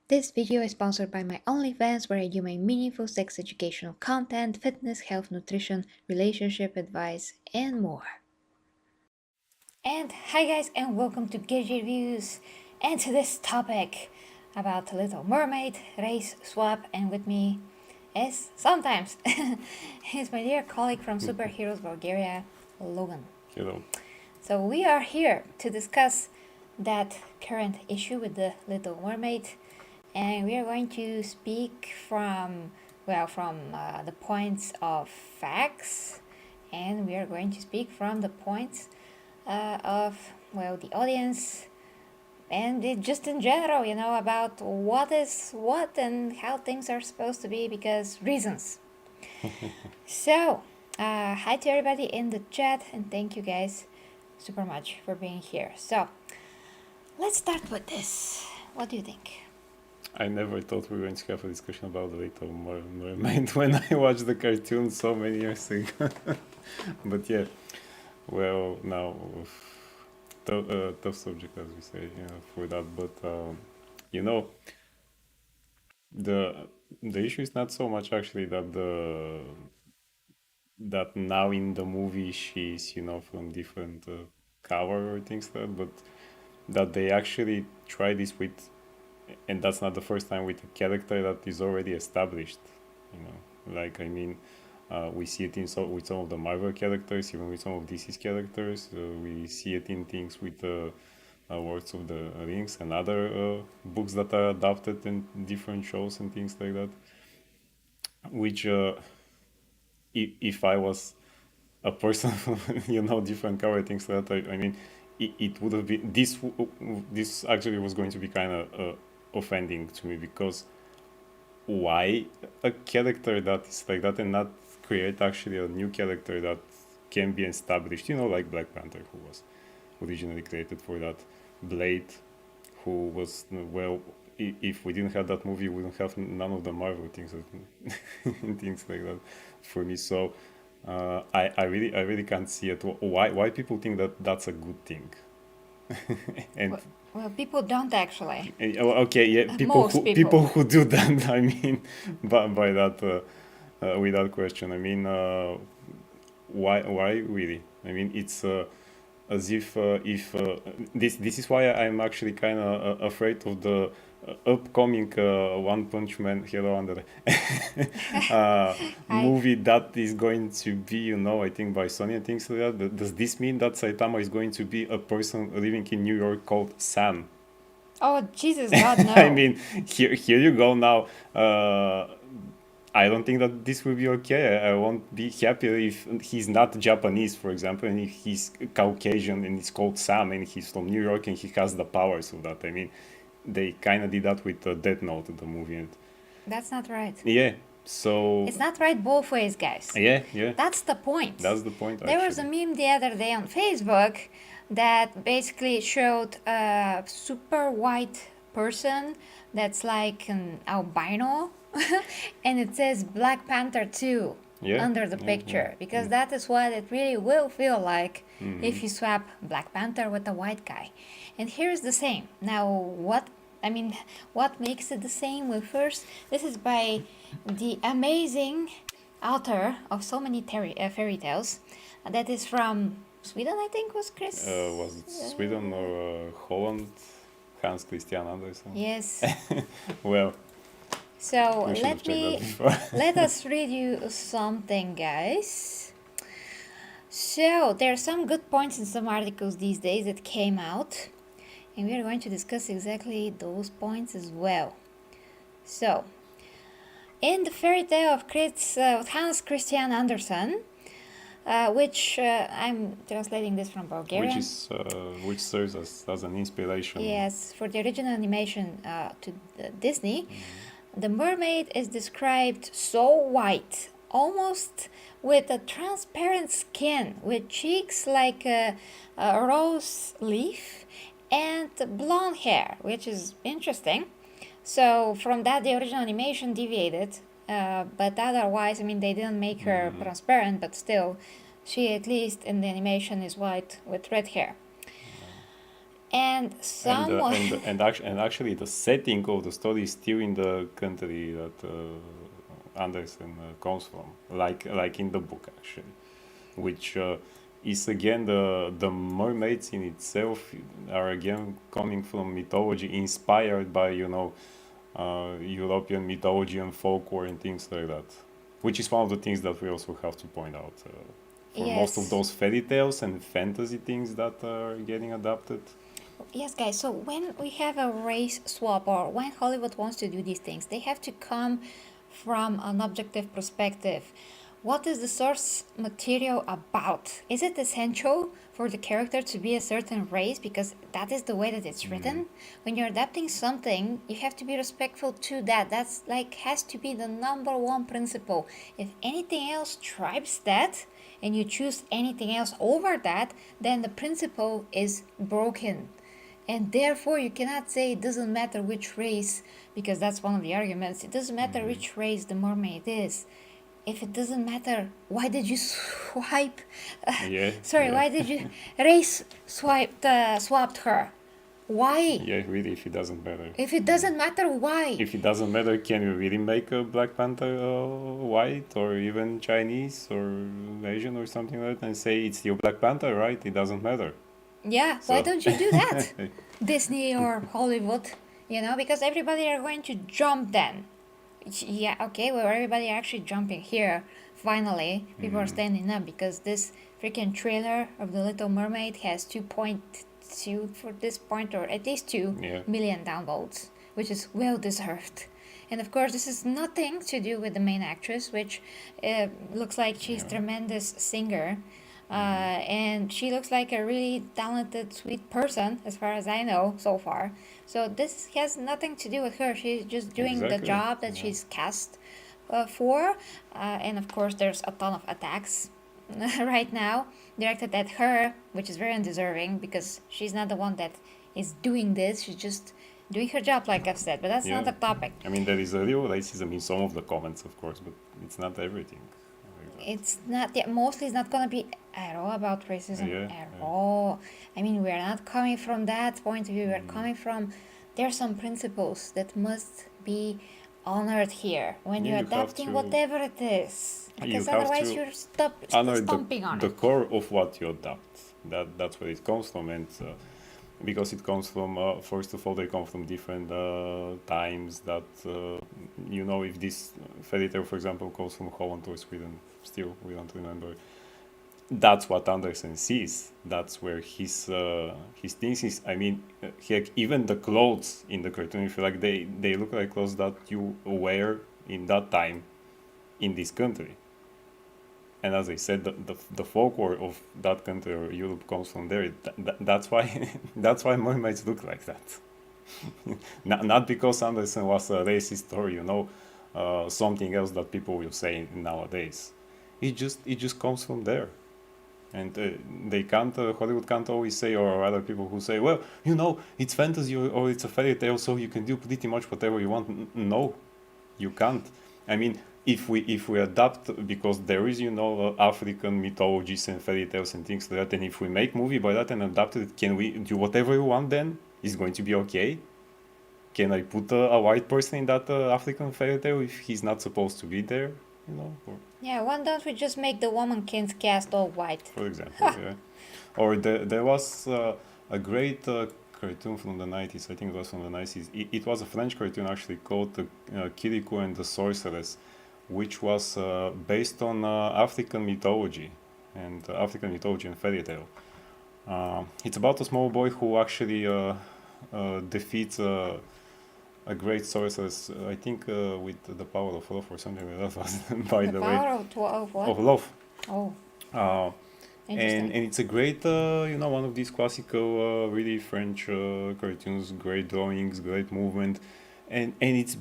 This video is sponsored by my OnlyFans, where I do my meaningful sex educational content, fitness, health, nutrition, relationship advice, and more. And hi guys, and welcome to Geek Reviews, and to this topic about Little Mermaid, race swap, and with me is sometimes is my dear colleague from Superheroes Bulgaria, Logan. Hello. So we are here to discuss that current issue with the Little Mermaid, and we are going to speak from the points of facts, and we are going to speak from the points of the audience, and just in general, about what is what and how things are supposed to be, because reasons. So hi to everybody in the chat, and thank you guys super much for being here. So let's start with this. What do you think? I never thought we were going to have a discussion about the Little Mermaid when I watched the cartoon so many years ago. But yeah, well, now, tough subject, as we say, for that. But, the issue is not so much actually that now in the movie she's, from different color or things like that, but that they actually try this with, and that's not the first time, with a character that is already established, like, I mean, we see it with some of the Marvel characters, even with some of DC's characters. We see it in things with Words of the Rings and other books that are adapted in different shows and things like that, which if I was a person different color things like that, I mean, it would have been this actually was going to be kind of offending to me, because why a character that is like that and not create actually a new character that can be established, like Black Panther, who was originally created for that, Blade, who was, well, if we didn't have that movie, we wouldn't have none of the Marvel things and things like that for me. So I really can't see it. Why people think that that's a good thing? And Well, people don't actually. okay, yeah, Most people. people who do that, I mean, by that without question, I mean, why really? I mean, it's as if this is why I'm actually kind of afraid of the upcoming One Punch Man Hero Under movie that is going to be, I think by Sony and things like that. But does this mean that Saitama is going to be a person living in New York called Sam? Oh, Jesus, God, no. I mean, here you go now. I don't think that this will be okay. I won't be happy if he's not Japanese, for example, and if he's Caucasian and he's called Sam and he's from New York and he has the powers of that. I mean, they kind of did that with Death Note, the movie. And That's not right. yeah, so... It's not right both ways, guys. Yeah. That's the point. That's the point, There was a meme the other day on Facebook that basically showed a super white person that's like an albino, and it says Black Panther 2 under the picture, because that is what it really will feel like if you swap Black Panther with a white guy. And here's the same. Now, what makes it the same? Well, first, this is by the amazing author of so many fairy tales. That is from Sweden, I think, was Chris? Was it Sweden or Holland? Hans Christian Andersen? Yes. Well, so let us read you something, guys. So there are some good points in some articles these days that came out, and we are going to discuss exactly those points as well. So, in the fairy tale of Hans Christian Andersen, which I'm translating this from Bulgarian. Which serves as an inspiration. Yes, for the original animation to Disney, the mermaid is described so white, almost with a transparent skin, with cheeks like a rose leaf, and blonde hair, which is interesting. So from that, the original animation deviated, but otherwise, I mean, they didn't make her transparent, but still, she, at least in the animation, is white with red hair. And someone, And actually, the setting of the story is still in the country that Andersen comes from, like in the book actually, which is again the mermaids in itself are again coming from mythology inspired by European mythology and folklore and things like that, which is one of the things that we also have to point out for most of yes. those fairy tales and fantasy things that are getting adapted. Yes, guys. So when we have a race swap, or when Hollywood wants to do these things, they have to come from an objective perspective. What is the source material about? Is it essential for the character to be a certain race because that is the way that it's written? When you're adapting something, you have to be respectful to that. That's like has to be the number one principle. If anything else tribes that, and you choose anything else over that, then the principle is broken. And therefore, you cannot say it doesn't matter which race, because that's one of the arguments. It doesn't matter which race the mermaid is. If it doesn't matter, why did you swipe? Yeah, Sorry, yeah. why did you race swapped her? Why? Yeah, really, if it doesn't matter. If it doesn't matter, why? If it doesn't matter, can you really make a Black Panther white or even Chinese or Asian or something like that and say it's still Black Panther, right? It doesn't matter. Yeah, why So, don't you do that? Disney or Hollywood, because everybody are going to jump then. Yeah, okay, well, everybody are actually jumping here. Finally, people are standing up because this freaking trailer of The Little Mermaid has 2.2 for this point, or at least 2 yeah. million downloads, which is well deserved. And of course, this is nothing to do with the main actress, which looks like she's a tremendous singer. And she looks like a really talented, sweet person, as far as I know so far. So this has nothing to do with her. She's just doing the Exactly. job that Yeah. she's cast for. And of course, there's a ton of attacks right now directed at her, which is very undeserving because she's not the one that is doing this. She's just doing her job, like I've said. But that's not Yeah. the topic. I mean, there is a real racism in some of the comments, of course, but it's not everything. It's not, yeah, mostly it's not gonna be at all about racism Yeah, at yeah. all. I mean, we're not coming from that point of view. We're coming from, there are some principles that must be honored here when Yeah, you're you have adapting to- whatever it is, because have otherwise to you're honor stomping on the it. core of what you adapt. That's where it comes from, and because it comes from first of all, they come from different times. That if this fairy tale, for example, comes from Holland or Sweden, still we don't remember. That's what Andersen sees. That's where his things is. I mean, heck, even the clothes in the cartoon, if you like, they look like clothes that you wear in that time in this country. And as I said, the folklore of that country or Europe comes from there. That's why that's why mermaids look like that. Not because Andersen was a racist or something else that people will say nowadays. It just comes from there. And they can't, Hollywood can't always say, or other people who say, well, it's fantasy or it's a fairy tale, so you can do pretty much whatever you want. No, you can't. I mean, if we adapt, because there is, African mythologies and fairy tales and things like that, and if we make movie by that and adapt it, can we do whatever we want then? Is it going to be okay? Can I put a white person in that African fairy tale if he's not supposed to be there? Or, Yeah, why don't we just make the womankind cast all white? for example, yeah. Or there was a great cartoon from the 90s, I think it was from the 90s. It was a French cartoon actually called Kirikou and the Sorceress, which was based on African mythology and fairy tale. It's about a small boy who actually defeats a great sorceress, I think with the power of love or something like that, by the way. Power of what? Of love. Oh, Uh, interesting. and it's a great, one of these classical, really French cartoons, great drawings, great movement, and it's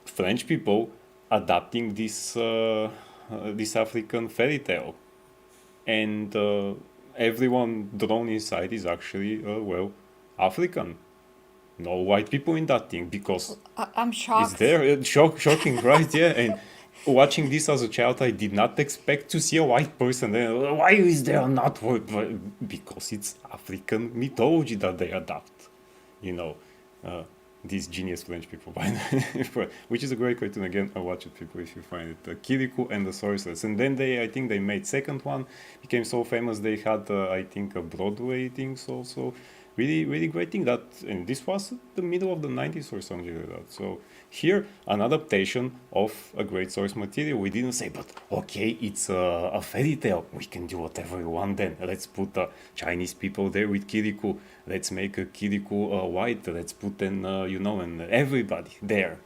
French people adapting this African fairy tale, and everyone drawn inside is actually African. No white people in that thing because I'm shocked. it's there. Shocking, right? Yeah, and watching this as a child, I did not expect to see a white person. Why is there not white? Because it's African mythology that they adapt. you know, uh, these genius French people, which is a great cartoon. Again, watch it, people, if you find it. Kirikou and the Sorceress. And then I think they made second one, became so famous. They had, I think, a Broadway things also. Really, really great thing. And this was the middle of the 90s or something like that. So here, an adaptation of a great source material. We didn't say, but okay, it's a fairy tale. We can do whatever we want then. Let's put Chinese people there with Kirikou. Let's make a Kirikou white. Let's put then, and everybody there,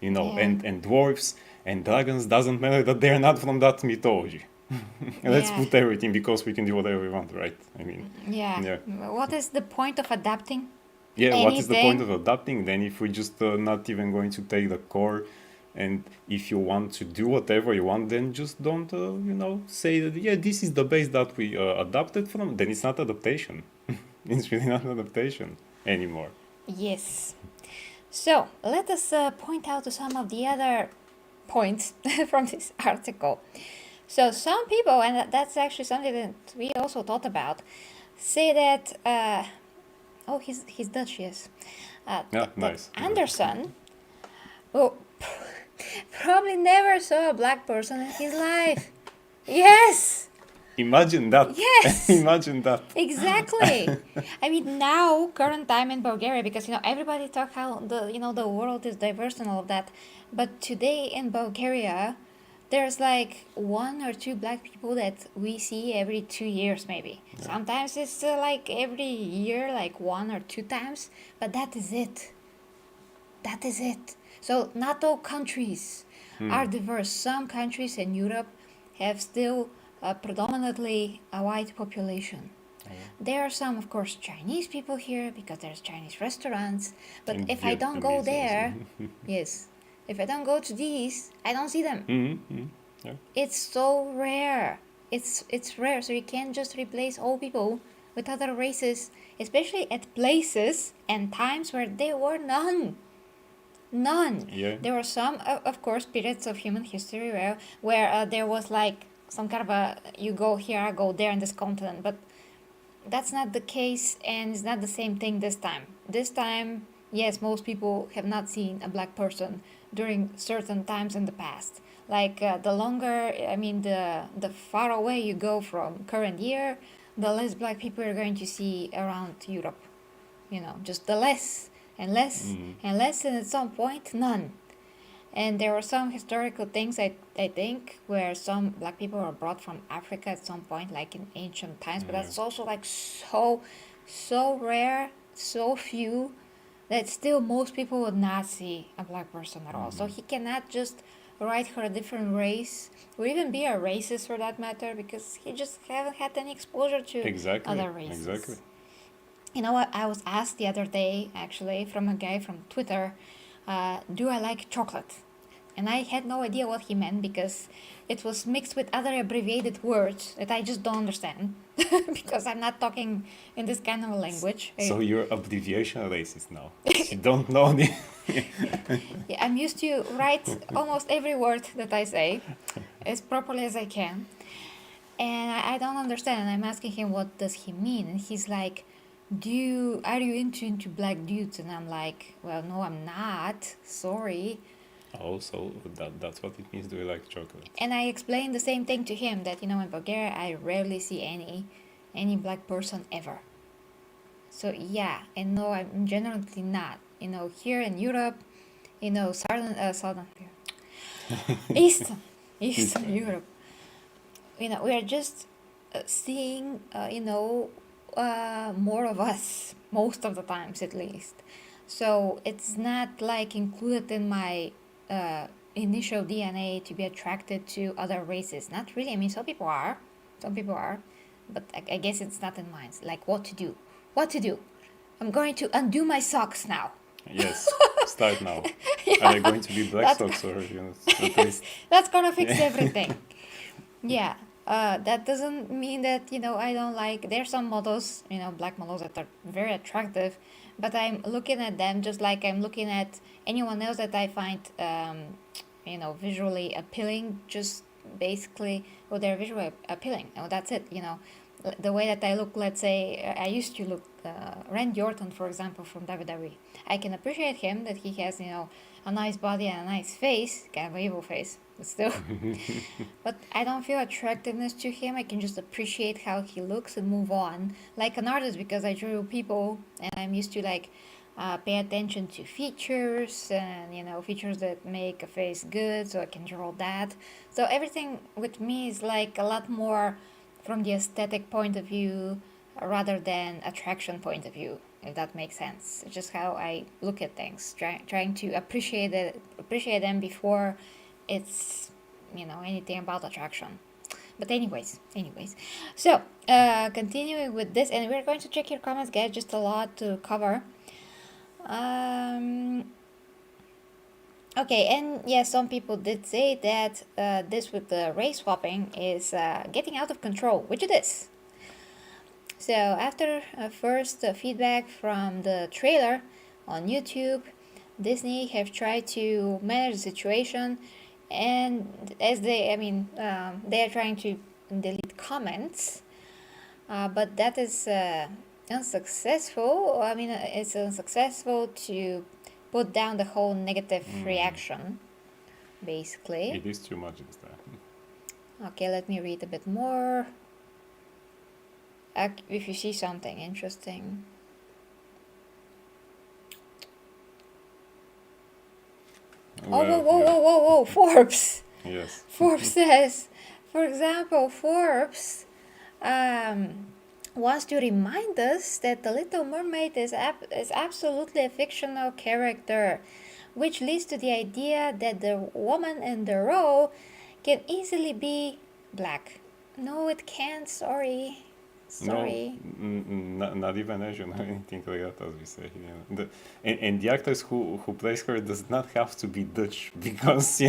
Yeah. and dwarves and dragons. Doesn't matter that they're not from that mythology. Let's Yeah. put everything because we can do whatever we want, right? I mean, Yeah. yeah. What is the point of adapting Yeah, what is the point of anything? adapting then if we just not even going to take the core? And if you want to do whatever you want, then just don't, say that, yeah, this is the base that we adapted from. Then it's not adaptation. It's really not adaptation anymore. Yes. So let us point out to some of the other points from this article. So some people, and that's actually something that we also thought about, say that oh, he's Dutch, yes. Yeah, That nice. Anderson, well, probably never saw a black person in his life. Yes, Imagine that. yes. Imagine that. Exactly. I mean, now, current time in Bulgaria, because everybody talk how the world is diverse and all of that, but today in Bulgaria, there's like one or two black people that we see every 2 years, maybe. Yeah. Sometimes it's like every year, like one or two times, but that is it. That is it. So not all countries are diverse. Some countries in Europe have still predominantly a white population. There are some, of course, Chinese people here because there's Chinese restaurants. But And if I don't go Vietnamese there, also. yes, if I don't go to these, I don't see them. Yeah. It's so rare. It's rare. So you can't just replace all people with other races, especially at places and times where there were none. None. Yeah. There were some, of course, periods of human history where there was like some kind of a you go here, I go there in this continent, but that's not the case, and it's not the same thing this time. This time, yes, most people have not seen a black person during certain times in the past. Like the longer, I mean, the far away you go from current year, the less black people you're going to see around Europe. Just the less and less and less, and at some point, none. And there were some historical things, I think, where some black people were brought from Africa at some point, like in ancient times, but Yeah. that's also like so rare, so few, that still most people would not see a black person at all. So he cannot just write her a different race, or even be a racist for that matter, because he just haven't had any exposure to Exactly. other races. Exactly. You know what? I was asked the other day, actually, from a guy from Twitter, do I like chocolate? And I had no idea what he meant because it was mixed with other abbreviated words that I just don't understand because I'm not talking in this kind of a language. So you're abbreviation racist now. You don't know the. Yeah, I'm used to write almost every word that I say as properly as I can. And I don't understand. And I'm asking him, what does he mean? And he's like, are you into black dudes? And I'm like, well, no, I'm not. Sorry. Oh, so that's what it means. Do you like chocolate? And I explained the same thing to him that, in Bulgaria, I rarely see any black person ever. So yeah, and no, I'm generally not. Here in Europe, southern Eastern Europe, we are just seeing, more of us most of the times at least. So it's not like included in my initial DNA to be attracted to other races. Not really. I mean, some people are, but I guess it's not in mine. Like what to do? I'm going to undo my socks now. Yes. Start now. Are they going to be black socks or at least? That's gonna fix everything. Yeah. That doesn't mean that I don't like. There's some models, black models that are very attractive, but I'm looking at them just like I'm looking at anyone else that I find, visually appealing. Just basically, well, they're visually appealing. Oh, that's it. the way that I look, let's say, I used to look Randy Orton, for example, from WWE. I can appreciate him that he has, a nice body and a nice face, kind of an evil face, but still. But I don't feel attractiveness to him. I can just appreciate how he looks and move on, like an artist, because I drew people and I'm used to pay attention to features and features that make a face good, so I can draw that. So everything with me is like a lot more from the aesthetic point of view rather than attraction point of view, if that makes sense. It's just how I look at things, trying to appreciate them before it's anything about attraction. But anyways, so continuing with this, and we're going to check your comments, guys. Just a lot to cover. Okay, and yeah, some people did say that this with the race swapping is getting out of control, which it is. So after first feedback from the trailer on YouTube, Disney have tried to manage the situation, and as they are trying to delete comments, but that is unsuccessful. I mean, it's unsuccessful to put down the whole negative reaction, basically. It is too much this time. Okay, let me read a bit more. If you see something interesting. Well, whoa, Forbes! Yes. Forbes says, for example, Forbes wants to remind us that the Little Mermaid is absolutely a fictional character, which leads to the idea that the woman in the role can easily be black. No, it can't, sorry. Sorry. No, not even Asian or anything like that, as we say. And the actress who plays her does not have to be Dutch because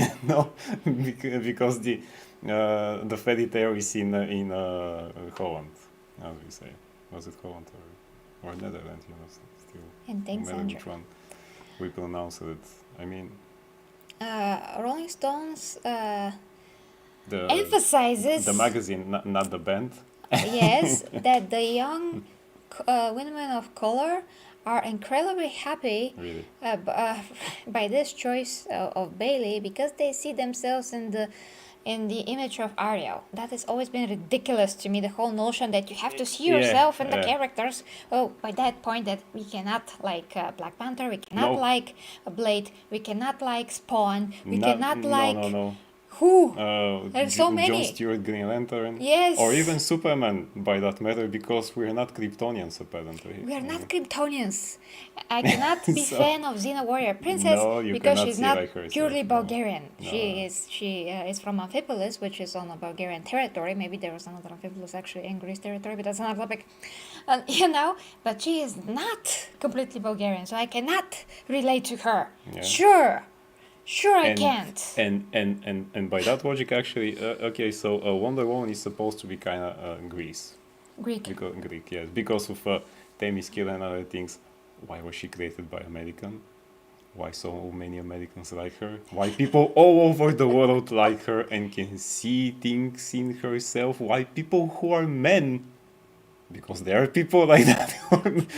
because the fairy tale is in Holland, as we say. Was it Holland or Netherlands? Still. And thanks, no matter Andrew. which one we pronounce it. I mean, Rolling Stones emphasizes the magazine, not the band. Yes, that the young women of color are incredibly happy really? By this choice of Bailey because they see themselves in the image of Ariel. That has always been ridiculous to me, the whole notion that you have to see yourself in the characters. Oh, by that point that we cannot like Black Panther, we cannot like Blade, we cannot like Spawn, we cannot like... No. Who? There's so many. John Stewart, Green Lantern. Yes. Or even Superman, by that matter, because we're not Kryptonians, apparently. We are not Kryptonians. I cannot be fan of Xena Warrior Princess because she's not like purely Bulgarian. No. She is from Amphipolis, which is on a Bulgarian territory. Maybe there was another Amphipolis actually in Greece territory, but that's another topic. But she is not completely Bulgarian, so I cannot relate to her. Yeah. Sure, I can't. And by that logic, actually, okay, so Wonder Woman is supposed to be kind of Greek, yes, because of Temi skill and other things. Why was she created by American? Why so many Americans like her? Why people all over the world like her and can see things in herself? Why people who are men? Because there are people like that.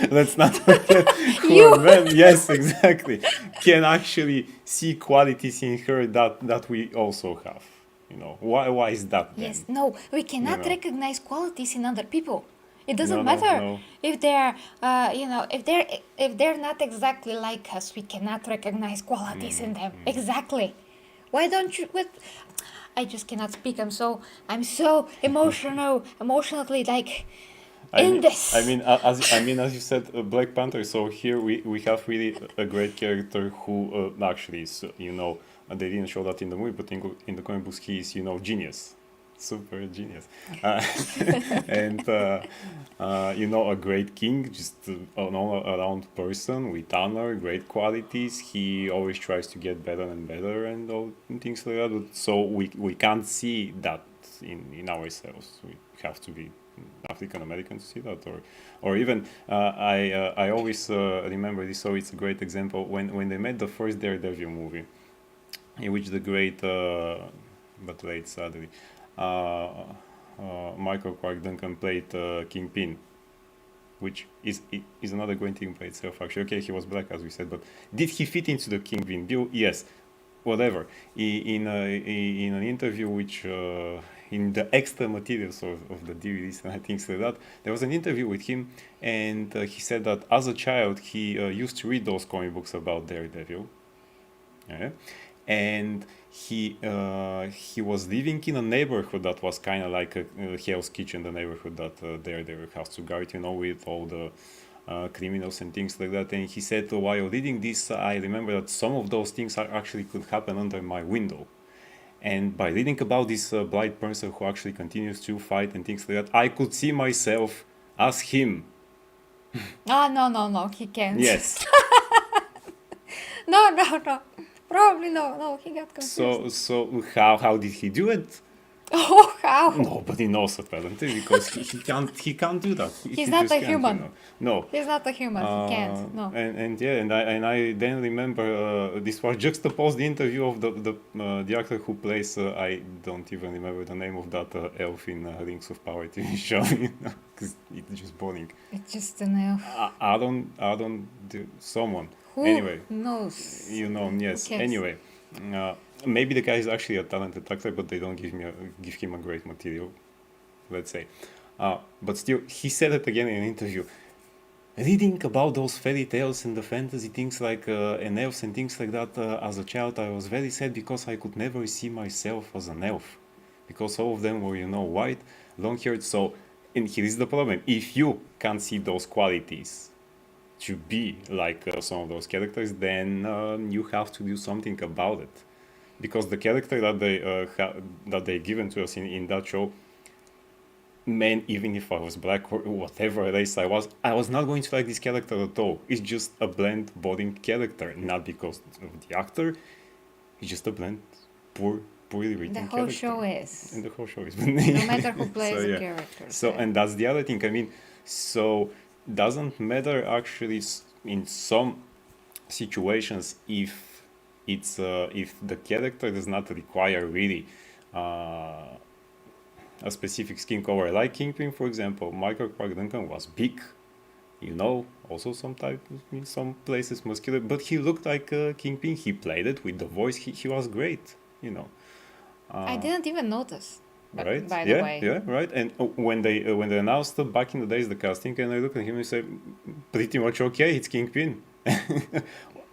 Let's not forget who are men. Yes, exactly. Can actually see qualities in her that we also have. Why is that then? Yes, no, we cannot recognize qualities in other people. It doesn't matter if they're, if they're not exactly like us. We cannot recognize qualities in them. Exactly. Why don't you? I just cannot speak. I'm so emotionally like. As you said, Black Panther. So here we have really a great character who actually is, they didn't show that in the movie, but in the comic books he is, genius, super genius, and a great king, just an all-around person with honor, great qualities. He always tries to get better and better and all things like that. But so we can't see that in ourselves. We have to be African American to see that, or even I always remember this. So it's a great example when they made the first Daredevil movie, in which the great but late sadly Michael Clark Duncan played Kingpin, which is another great thing by itself. Actually, okay, he was black as we said, but did he fit into the Kingpin bill? Yes, whatever. In an interview which in the extra materials of the DVDs and things like that, there was an interview with him, and he said that as a child he used to read those comic books about Daredevil. Yeah. And he was living in a neighborhood that was kind of like a Hell's Kitchen, the neighborhood that Daredevil has to guard, with all the criminals and things like that. And he said, while reading this, I remember that some of those things actually could happen under my window. And by reading about this blind person who actually continues to fight and things like that, I could see myself as him. No, he can't. Yes. No. Probably no, he got confused. So how did he do it? Oh, how? Nobody knows apparently, because he can't do that. He's not a human. No. He's not a human. He can't. No. And I then remember this was juxtaposed the interview of the actor who plays I don't even remember the name of that elf in Rings of Power TV show, because it's just boring. It's just an elf. Aaron, someone. Who anyway, knows? Yes. Anyway. Maybe the guy is actually a talented actor, but they don't give him a great material, let's say. But still, he said it again in an interview. Reading about those fairy tales and the fantasy things like and elves and things like that as a child, I was very sad because I could never see myself as an elf, because all of them were, white, long-haired. So, and here is the problem: if you can't see those qualities to be like some of those characters, then you have to do something about it. Because the character that they given to us in that show, man, even if I was black or whatever race I was not going to like this character at all. It's just a bland, boring character, not because of the actor. It's just a bland, poorly written character. The whole show is. And the whole show is. No matter who plays the character. So, and that's the other thing. I mean, so doesn't matter actually in some situations if the character does not require really a specific skin color, like Kingpin, for example. Michael Clark Duncan was big, also in some places muscular, but he looked like Kingpin. He played it with the voice. He was great, I didn't even notice. Right? By the way. Yeah, right. And when they announced back in the days the casting, and I looked at him and said, pretty much okay, it's Kingpin.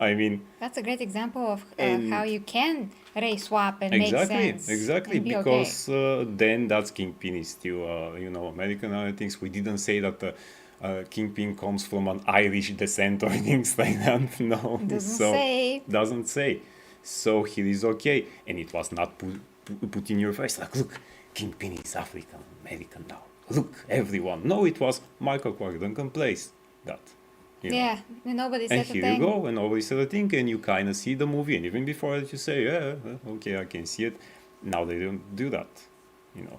I mean, that's a great example of how you can race swap and make sense. Exactly, because then that's Kingpin is still American and other things. We didn't say that Kingpin comes from an Irish descent or things like that. No, doesn't say. So he is okay, and it was not put in your face like, look, Kingpin is African American now. Look, everyone. No, it was Michael Clark Duncan plays that. Yeah, and nobody said a thing. And here you go, and nobody said a thing, and you kind of see the movie, and even before that you say, yeah, okay, I can see it. Now they don't do that,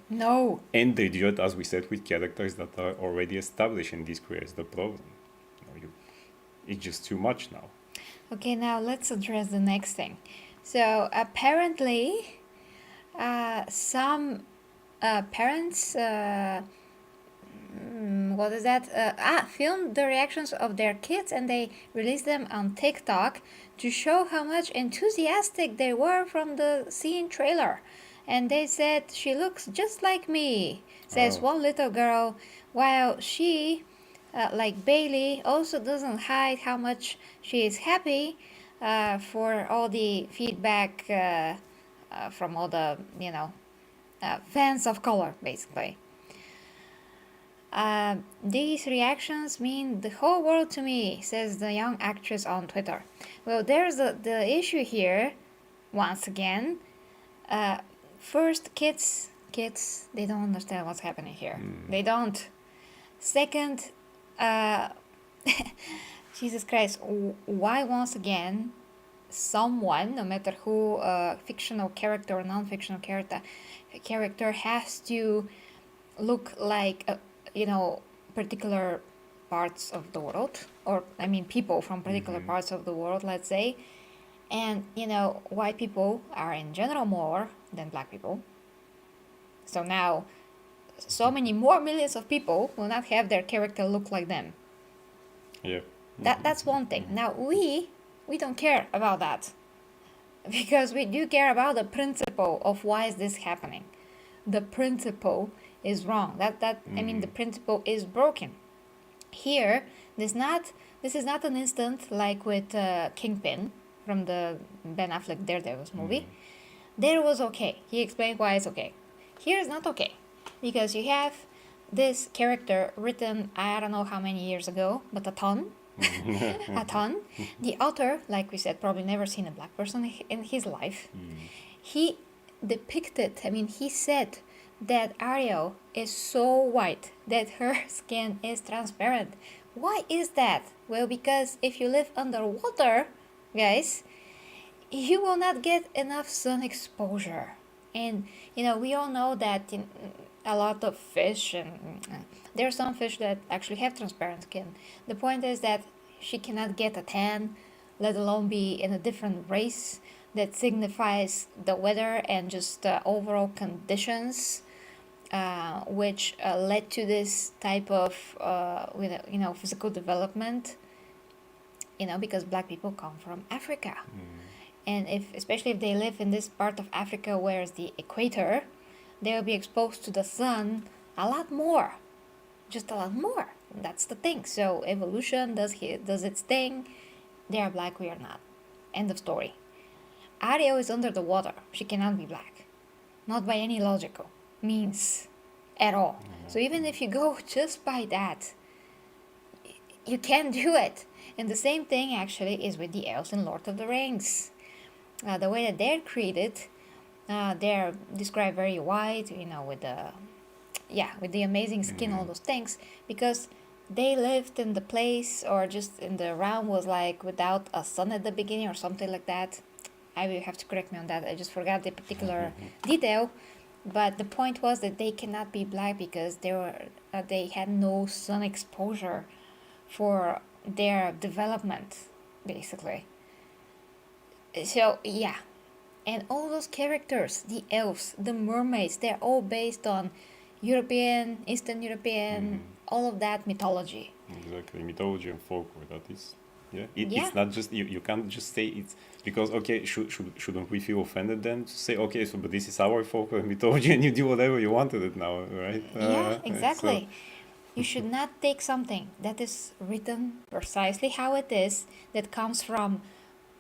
No. And they do it, as we said, with characters that are already established, and this creates the problem. It's just too much now. Okay, now let's address the next thing. So apparently, some parents filmed the reactions of their kids, and they released them on TikTok to show how much enthusiastic they were from the scene trailer. And they said, she looks just like me, says one little girl, while she, like Bailey, also doesn't hide how much she is happy for all the feedback from all the, fans of color, basically. These reactions mean the whole world to me, says the young actress on Twitter. Well, there's the issue here, once again. First, kids, they don't understand what's happening here. They don't. Second, Jesus Christ, why once again someone, no matter who, fictional character or non-fictional character has to look like particular parts of the world, or people from particular parts of the world, let's say. And white people are in general more than black people. So now so many more millions of people will not have their character look like them. Yeah. That's one thing. Now we don't care about that because we do care about the principle of why is this happening. The principle is wrong. I mean the principle is broken. Here, this is not an instant like with Kingpin from the Ben Affleck Daredevil's movie. There was okay. He explained why it's okay. Here is not okay because you have this character written I don't know how many years ago, but a ton. A ton. The author, like we said, probably never seen a black person in his life. He depicted, I mean, he said that Ariel is so white that her skin is transparent. Why is that? Well, because if you live underwater, guys, you will not get enough sun exposure. And, we all know that in a lot of fish, and there are some fish that actually have transparent skin. The point is that she cannot get a tan, let alone be in a different race that signifies the weather and just overall conditions, which led to this type of physical development. Because black people come from Africa, and especially if they live in this part of Africa where it's the equator, they will be exposed to the sun a lot more, just a lot more. That's the thing. So evolution does its thing. They are black, we are not. End of story. Ariel is under the water. She cannot be black. Not by any logical means at all. So even if you go just by that, you can't do it. And the same thing actually is with the elves in Lord of the Rings. The way that they're created, they're described very white, with the amazing skin, all those things, because they lived in the place or just in the realm was like without a sun at the beginning or something like that. I will have to correct me on that. I just forgot the particular detail. But the point was that they cannot be black because they had no sun exposure for their development, basically. So yeah, and all those characters, the elves, the mermaids, they're all based on European, Eastern European, all of that mythology. Exactly, mythology and folklore. That is, Yeah. It's not just you can't just say it's because okay. Shouldn't we feel offended then to say okay? So but this is our folklore and mythology, and you do whatever you want with it now, right? Yeah, exactly. You should not take something that is written precisely how it is, that comes from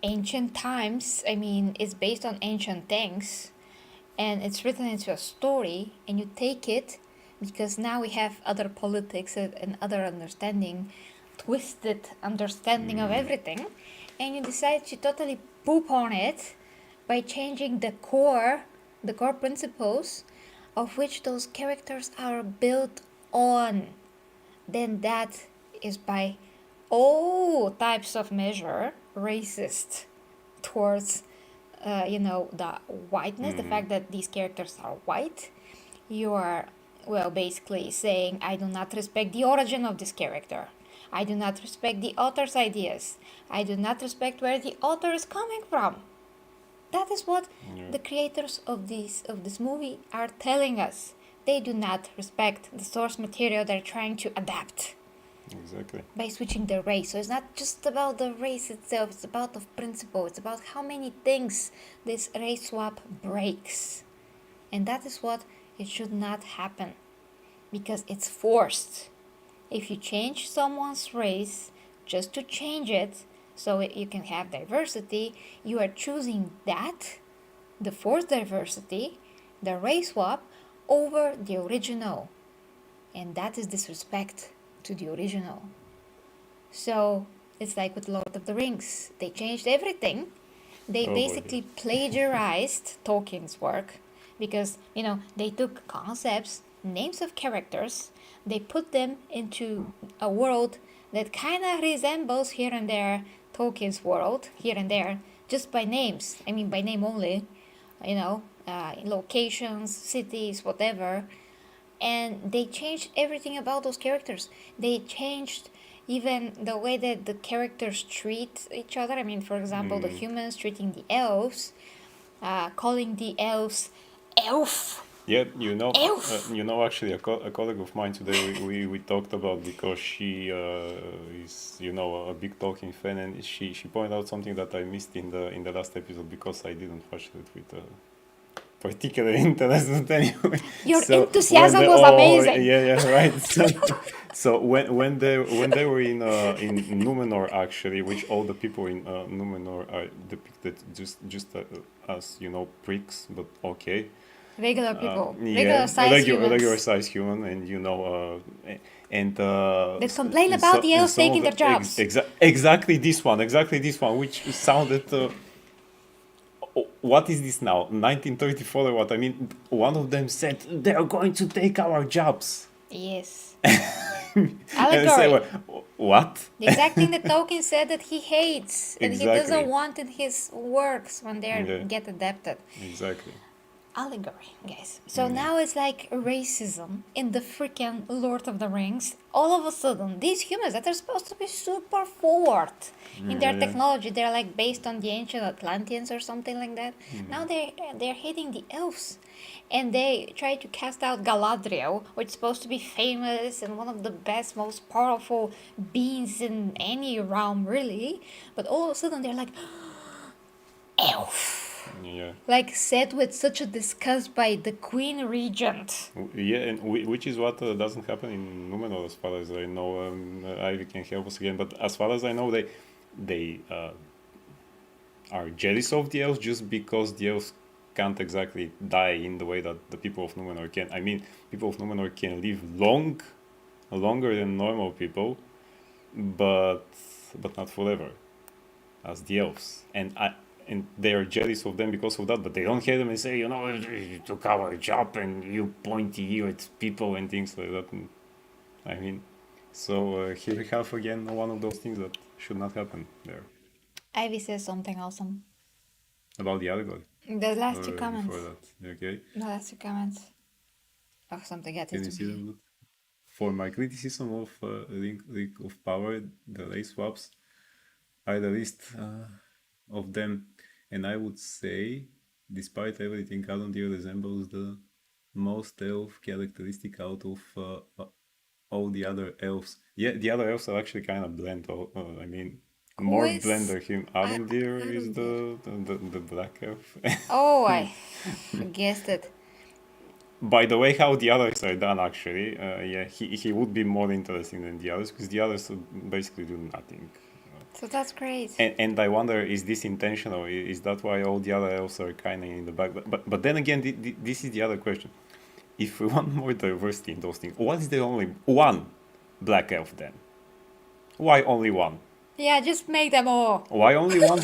ancient times. I mean, it's based on ancient things, and it's written into a story, and you take it because now we have other politics and other understanding, twisted understanding of everything, and you decide to totally poop on it by changing the core principles of which those characters are built on. Then that is by all types of measure racist towards the whiteness, the fact that these characters are white. You are basically saying I do not respect the origin of this character. I do not respect the author's ideas. I do not respect where the author is coming from. That is what the creators of this movie are telling us. They do not respect the source material they're trying to adapt. Exactly. By switching the race. So it's not just about the race itself, it's about the principle. It's about how many things this race swap breaks. And that is what it should not happen. Because it's forced. If you change someone's race just to change it so you can have diversity, you are choosing that, the forced diversity, the race swap, over the original. And that is disrespect to the original. So it's like with Lord of the Rings. They changed everything. They basically plagiarized Tolkien's work because, they took concepts, names of characters, they put them into a world that kind of resembles here and there Tolkien's world, here and there, just by names. I mean, by name only, locations, cities, whatever. And they changed everything about those characters. They changed even the way that the characters treat each other. I mean, for example, the humans treating the elves, calling the elves elf Yeah, Elf. actually, a colleague of mine today we talked about because she is a big Tolkien fan, and she pointed out something that I missed in the last episode because I didn't watch it with particular interest. But anyway, Your so when enthusiasm the was amazing. yeah, right. So when they were in Numenor actually, which all the people in Numenor are depicted just as pricks, but okay. Regular people, regular Yeah, size regular humans size human, and and that complain about the elves some of taking their jobs. exactly this one, which sounded. What is this now? 1934 or what? I mean, one of them said they are going to take our jobs, Yes. and I say, Allegory. what? The exact thing that Tolkien said that he hates and he doesn't Exactly. want in his works when they Yeah, get adapted. exactly. Allegory, guys. So Yeah. now it's like racism in the freaking Lord of the Rings. All of a sudden, these humans that are supposed to be super forward in their Yeah. technology, they're like based on the ancient Atlanteans or something like that. Now they're hating the elves, and they try to cast out Galadriel, which is supposed to be famous and one of the best, most powerful beings in any realm, really. But all of a sudden, they're like, elf. Yeah. Like said with such a disgust by the Queen Regent. Yeah, and which is what doesn't happen in Numenor, as far as I know. Ivy can help us again, but as far as I know, they are jealous of the elves just because the elves can't exactly die in the way that the people of Numenor can. I mean, people of Numenor can live longer than normal people, but not forever, as the elves. And they are jealous of them because of that, but they don't hate them and say, you took our job and you pointy at people and things like that. And, I mean, so here we have again one of those things that should not happen there. Ivy says something awesome. About the allegory. The last two Or comments. before that, okay? The last two comments. Oh, something got Can it you to see me. them? For my criticism of Ring of Power, the race swaps are the least of them, and I would say, despite everything, Alandir resembles the most elf characteristic out of all the other elves. Yeah, the other elves are actually kind of bland. I mean, more is- bland than him. Alandir is Alandir. the black elf. Oh, I guessed it. By the way, how the others are done, actually, yeah, he would be more interesting than the others because the others basically do nothing. So that's great. And I wonder, is this intentional? Is that why all the other elves are kind of in the back? But then again, this is the other question. If we want more diversity in those things, what is the only one black elf then? Why only one? Yeah, just make them all. Why only one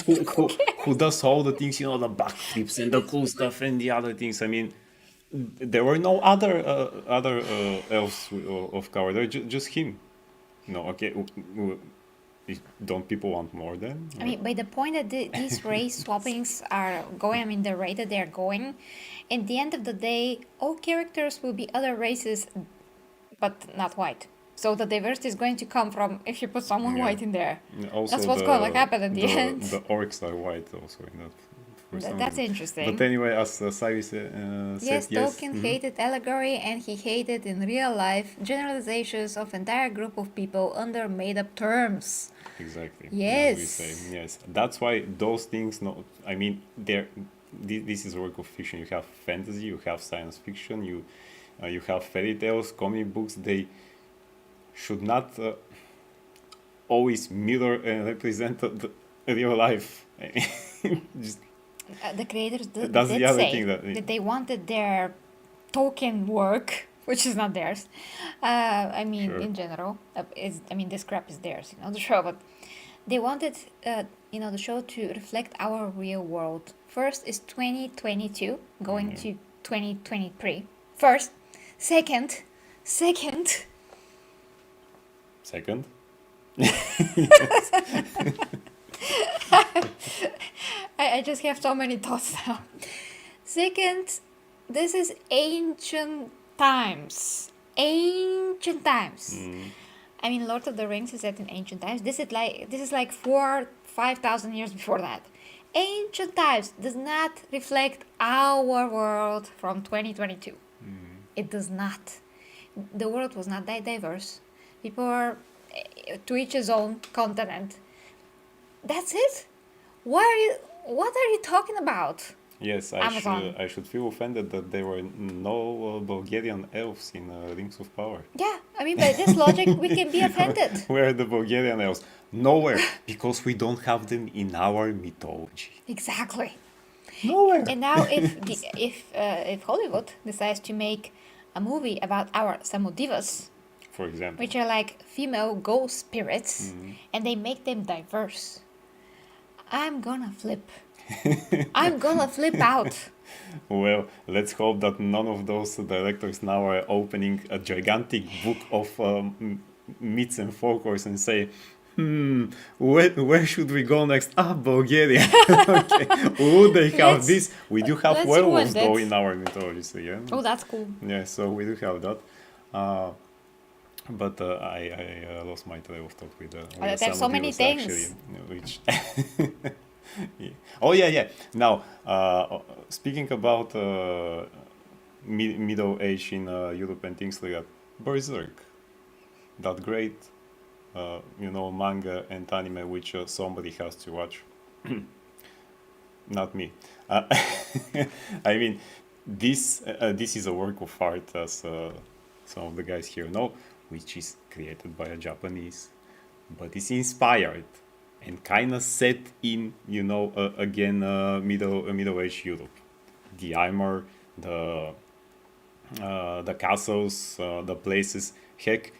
who does all the things, the backflips and the cool stuff and the other things? I mean, there were no other elves of cover. There just him. No, okay. Don't people want more then? I mean, by the point that these race swappings are going, I mean, the rate that they're going, at the end of the day, all characters will be other races, but not white. So the diversity is going to come from if you put someone Yeah. white in there. Also, That's what's going to happen in the end. The orcs are white also in that. For some That's reason. interesting. But anyway, as Savi said, Yes, yes. Tolkien hated allegory and he hated in real life generalizations of entire group of people under made-up terms. Exactly. Yes. As we say. Yes. That's why those things. No, I mean, this is a work of fiction. You have fantasy, you have science fiction, you have fairy tales, comic books. They should not always mirror and represent the real life. Just, The creators That's did the other say thing that they wanted their Tolkien work, which is not theirs. I mean, Sure. in general, this crap is theirs, the show, but they wanted, the show to reflect our real world. First is 2022 going to 2023. First, second. second. I just have so many thoughts now. Second, this is ancient times. Ancient times. I mean, Lord of the Rings is set in ancient times. This is like 4,000-5,000 years before that. Ancient times does not reflect our world from 2022. It does not. The world was not that diverse. People are to each his own continent. That's it. What are you talking about? Yes, Amazon. I should feel offended that there were no Bulgarian elves in Rings of Power. Yeah, I mean, by this logic, we can be offended. Where are the Bulgarian elves? Nowhere, because we don't have them in our mythology. Exactly. Nowhere. And now, if Hollywood decides to make a movie about our Samudivas, For example. which are like female ghost spirits, and they make them diverse, I'm gonna flip. I'm gonna flip out. Well, let's hope that none of those directors now are opening a gigantic book of myths and folklores and say, where should we go next? Bulgaria. Okay. Would they have this? We do have let's werewolves ruin though that. in our mythology, so yeah. Oh, that's cool. Yeah, so we do have that. But I lost my trail of thought with There's some so of many those things. actually, which yeah. Oh yeah. Now, speaking about middle age in Europe and things like that, Berserk, that great, manga and anime which somebody has to watch. Not me. I mean, this is a work of art, as some of the guys here know, which is created by a Japanese, but it's inspired and kind of set in, again, middle-aged Europe. The armor, the castles, the places, heck,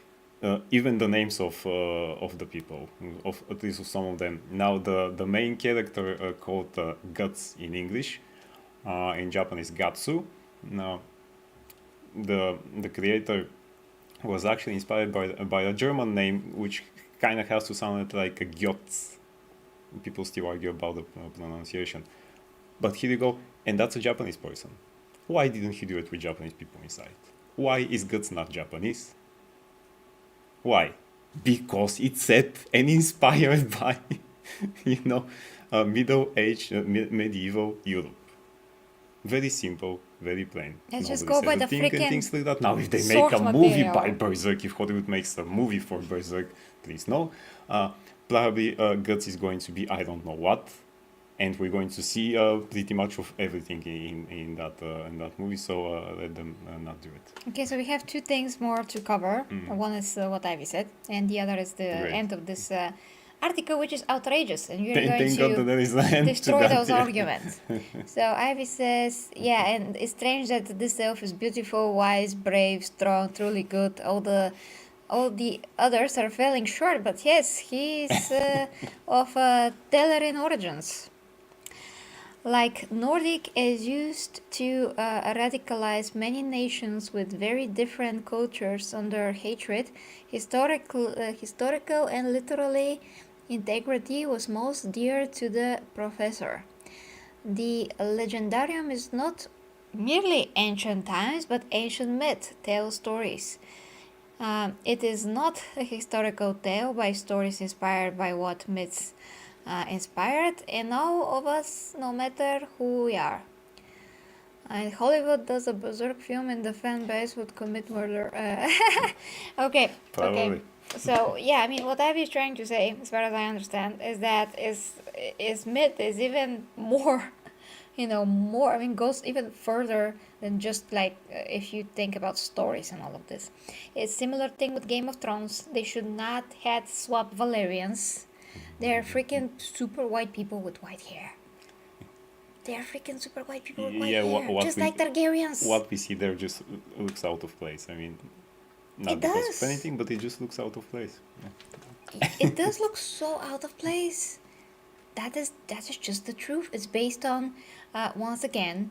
even the names of the people, of at least of some of them. Now, the main character called Guts in English, in Japanese Gatsu. Now, the creator was actually inspired by a German name which kind of has to sound like a Gyotz. People still argue about the pronunciation. But here you go, and that's a Japanese person. Why didn't he do it with Japanese people inside? Why is Guts not Japanese? Why? Because it's set and inspired by, middle-aged, medieval Europe. Very simple, very plain. Let's just Nobody go by says a the thing and freaking things like that. Now, if they make source a movie material. by Berserk, if Hollywood makes a movie for Berserk, please no. Probably Guts is going to be I don't know what, and we're going to see pretty much of everything in that movie. So let them not do it. Okay, so we have two things more to cover. One is what Ivy said, and the other is the Great. end of this article, which is outrageous, and we're Thank God going that to there is an end to destroy that, those yeah. arguments. So Ivy says, yeah, and it's strange that this elf is beautiful, wise, brave, strong, truly good. All the others are falling short, but yes, he's of Telerian origins. Like Nordic is used to radicalize many nations with very different cultures under hatred, historical and literally integrity was most dear to the professor. The legendarium is not merely ancient times, but ancient myth, tale stories. It is not a historical tale by stories inspired by what myths inspired, and all of us, no matter who we are. And Hollywood does a Berserk film and the fan base would commit murder. Okay. Probably. So yeah, I mean, what Ivy is trying to say, as far as I understand, is that is myth is even more, more. I mean, goes even further than just like if you think about stories and all of this. It's similar thing with Game of Thrones. They should not have swapped Valerians. They're freaking super white people with white hair. They're freaking super white people with white hair, just like Targaryens. What we see there just looks out of place. I mean, not It because does. of anything, but it just looks out of place. Yeah. It does look so out of place. That is just the truth. It's based on, once again,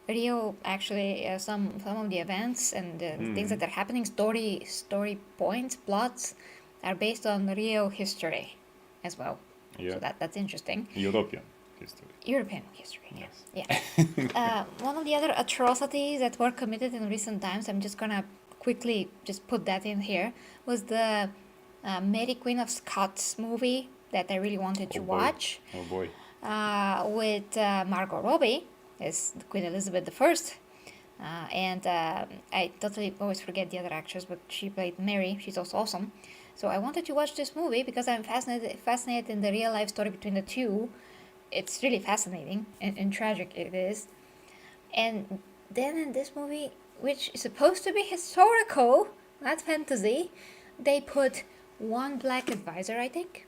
real, actually, some of the events and things that are happening, story points, plots, are based on real history as well. Yeah. So that's interesting. European history. European history, Yes. yeah. One of the other atrocities that were committed in recent times, I'm just gonna quickly just put that in here, was the Mary Queen of Scots movie that I really wanted to Oh boy. watch, Oh boy. with Margot Robbie as Queen Elizabeth I, And I totally always forget the other actress, but she played Mary. She's also awesome. So I wanted to watch this movie because I'm fascinated in the real life story between the two. It's really fascinating and tragic it is. And then in this movie, which is supposed to be historical, not fantasy, they put one black advisor, I think,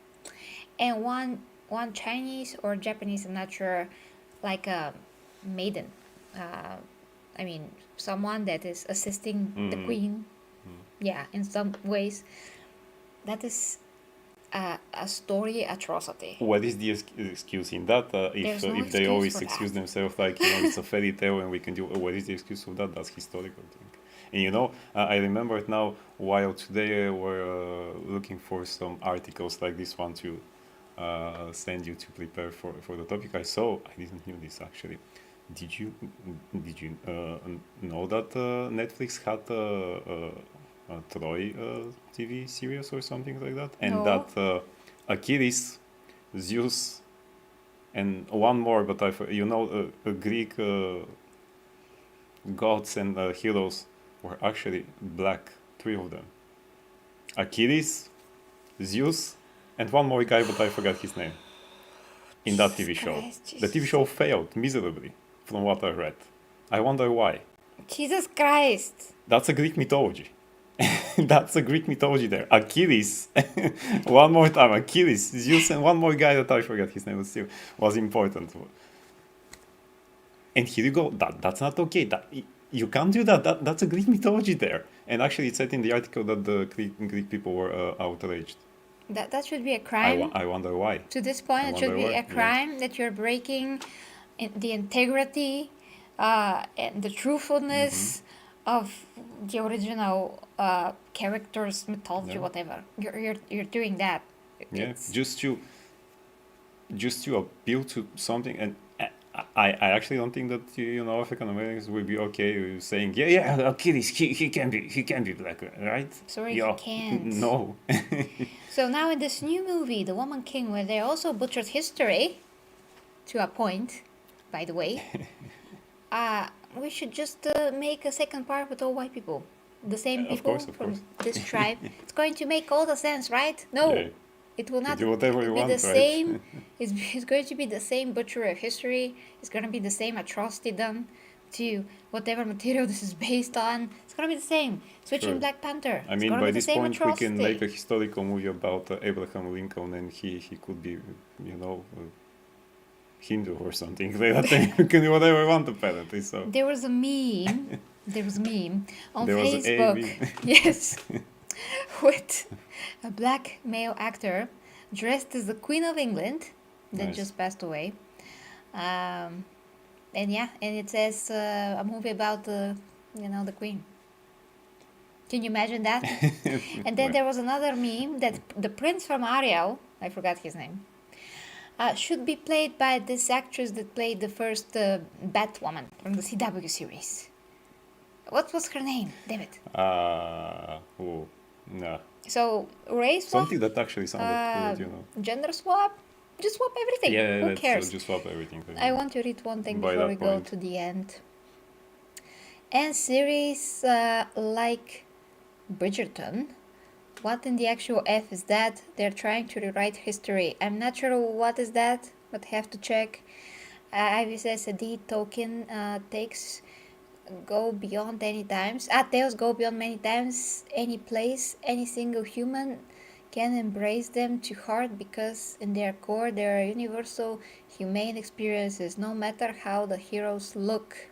and one Chinese or Japanese, I'm not sure, like a maiden. Uh, I mean, someone that is assisting the queen. Yeah, in some ways, that is a story atrocity. What is the excuse in that? There's no If they excuse always for excuse that. themselves like, it's a fairy tale and we can do, what is the excuse of that? That's historical thing. And I remember it now while today we're looking for some articles like this one to send you to prepare for the topic. I didn't know this actually. Did you know that Netflix had a Troy TV series or something like that, and No. that Achilles, Zeus, and one more, but Greek gods and heroes were actually black. 3 of them: Achilles, Zeus, and one more guy, but I forgot his name. In that TV show, the TV show failed miserably, from what I read. I wonder why. Jesus Christ! That's a Greek mythology. That's a Greek mythology there. Achilles, one more time, Achilles, Zeus, and one more guy that I forgot his name, but still was important. And here you go. That's not okay. You can't do that. That's a Greek mythology there. And actually, it said in the article that the Greek people were outraged. That should be a crime. I wonder why. To this point, it should be a crime that you're breaking the integrity and the truthfulness of the original characters, mythology, whatever. You're doing that. It's just to appeal to something, and I actually don't think that African Americans will be okay with saying Achilles he can be black, right? Sorry, he can't. No. So now in this new movie, The Woman King, where they also butchered history to a point, by the way, we should just make a second part with all white people. The same people from this tribe. It's going to make all the sense, right? No. Yeah. It will not be the same. It's going to be the same butchery of history. It's going to be the same atrocity done to whatever material this is based on. It's going to be the same. Switching Black Panther. I mean, by this point, we can make a historical movie about Abraham Lincoln, and he could be, Hindu or something like that. You can do whatever you want, apparently. So there was a meme. On Facebook. Yes. With a black male actor dressed as the Queen of England that just passed away. And it says a movie about the Queen. Can you imagine that? And then there was another meme that the prince from Ariel, I forgot his name, should be played by this actress that played the first Batwoman from the CW series. What was her name? Damn it. No. So, race swap? Something that actually sounded good, Gender swap? Just swap everything. Yeah, who cares? Just swap everything. I want to read one thing before we go to the end. And series like Bridgerton, what in the actual F is that? They're trying to rewrite history. I'm not sure what is that, but have to check. IVSS D token takes go beyond any times. Tales go beyond many times, any place, any single human can embrace them to heart because in their core they are universal, humane experiences, no matter how the heroes look.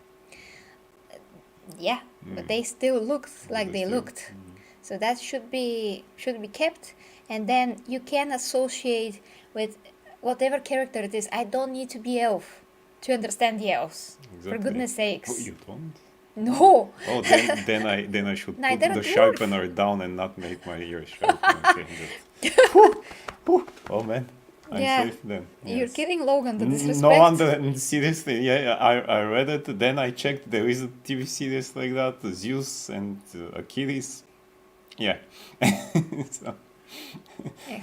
But they still looked like they looked. So that should be kept, and then you can associate with whatever character it is. I don't need to be elf to understand the elves. Exactly. For goodness sakes. Oh, you don't? No. Oh, then I should put the sharpener down and not make my ears sharp. Okay, oh man, I'm safe then. Yes. You're kidding, Logan. The disrespect. No wonder. Seriously, I read it. Then I checked. There is a TV series like that, Zeus and Achilles. Yeah. So,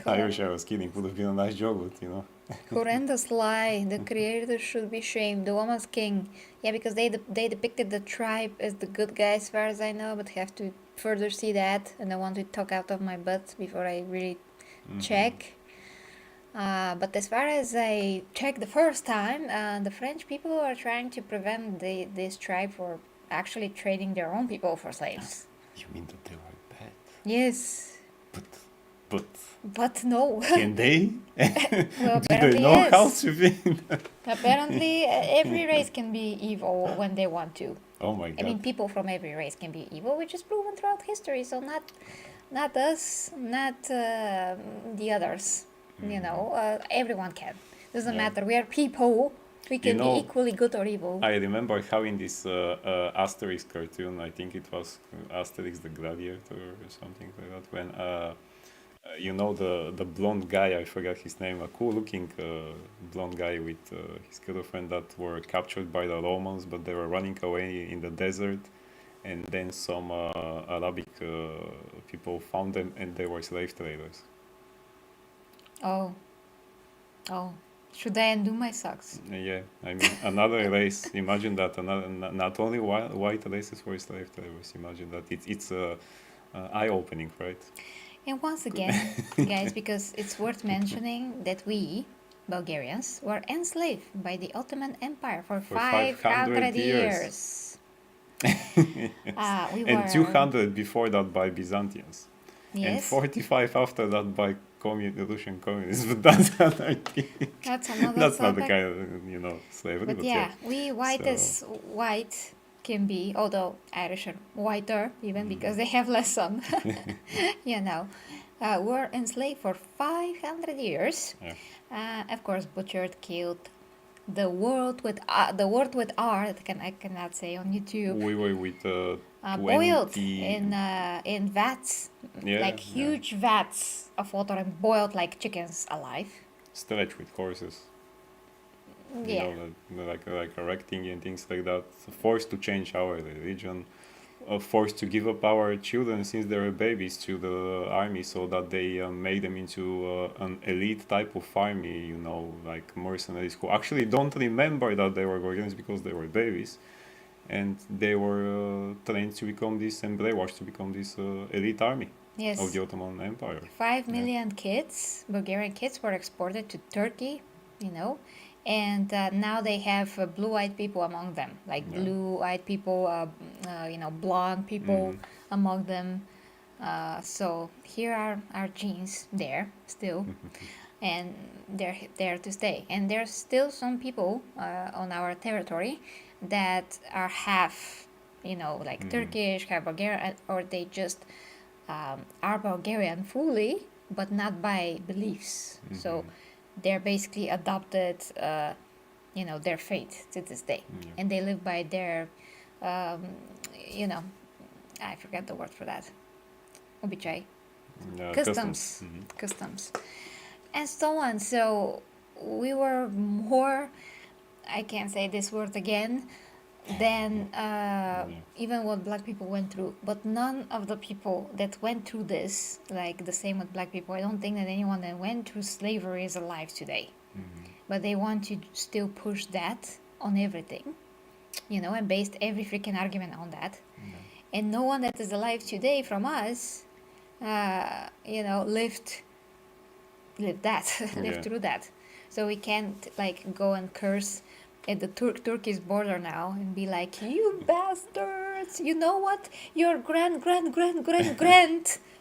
I wish I was kidding. Would have been a nice joke, but you know. Horrendous lie. The creator should be shamed. The woman's king. Yeah, because they depicted the tribe as the good guys, as far as I know, but have to further see that, and I want to talk out of my butt before I really check. But as far as I checked the first time, the French people are trying to prevent this tribe for actually trading their own people for slaves. You mean that they were bad? Yes. But no. can they? Well, Do they apparently know how yes. to be? Apparently, every race can be evil when they want to. Oh my god. I mean, people from every race can be evil, which is proven throughout history. So not us, not the others. You know, everyone can. Doesn't matter. We are people. We can be equally good or evil. I remember how in this Asterix cartoon, I think it was Asterix the Gladiator or something like that, when you know the blonde guy, I forgot his name, a cool looking blonde guy with his girlfriend that were captured by the Romans, but they were running away in the desert, and then some Arabic people found them and they were slave traders. Oh. Should I undo my socks? Yeah, I mean, another race. Imagine that not only white races were slave traders. Imagine that it's eye-opening, right? And once again, guys, because it's worth mentioning that we, Bulgarians, were enslaved by the Ottoman Empire for 500 years. And 200 before that by Byzantines. Yes. And 45 after that by Russian communists. But that's another thing. That's another That's not the topic. kind of, slavery. But yeah, we white as white can be, although Irish are whiter even because they have less sun. You know, were enslaved for 500 years. Yeah. Of course, butchered, killed. The word with R that I cannot say on YouTube. We were with boiled in vats, like huge vats of water, and boiled like chickens alive. Stretched with horses. Yeah. You know, like erecting and things like that. Forced to change our religion. Forced to give up our children since they were babies to the army, so that they made them into an elite type of army, you know, like mercenaries who actually don't remember that they were Bulgarians because they were babies, and they were trained to become this and brainwashed to become this elite army of the Ottoman Empire. 5 million kids, Bulgarian kids, were exported to Turkey, you know. And now they have blue-eyed people among them, like blue-eyed people, blonde people among them. So here are our genes there still, and they're there to stay. And there's still some people on our territory that are half, like Turkish, half Bulgarian, or they just are Bulgarian fully, but not by beliefs. So they're basically adopted, their fate to this day. And they live by their, I forget the word for that. Obichai. Customs. Customs. And so on. So we were more, I can't say this word again, than even what black people went through. But none of the people that went through this, like the same with black people, I don't think that anyone that went through slavery is alive today. But they want to still push that on everything, and based every freaking argument on that. And no one that is alive today from us, lived through that. So we can't go and curse at the Turkish border now and be like, you bastards, you know what your grand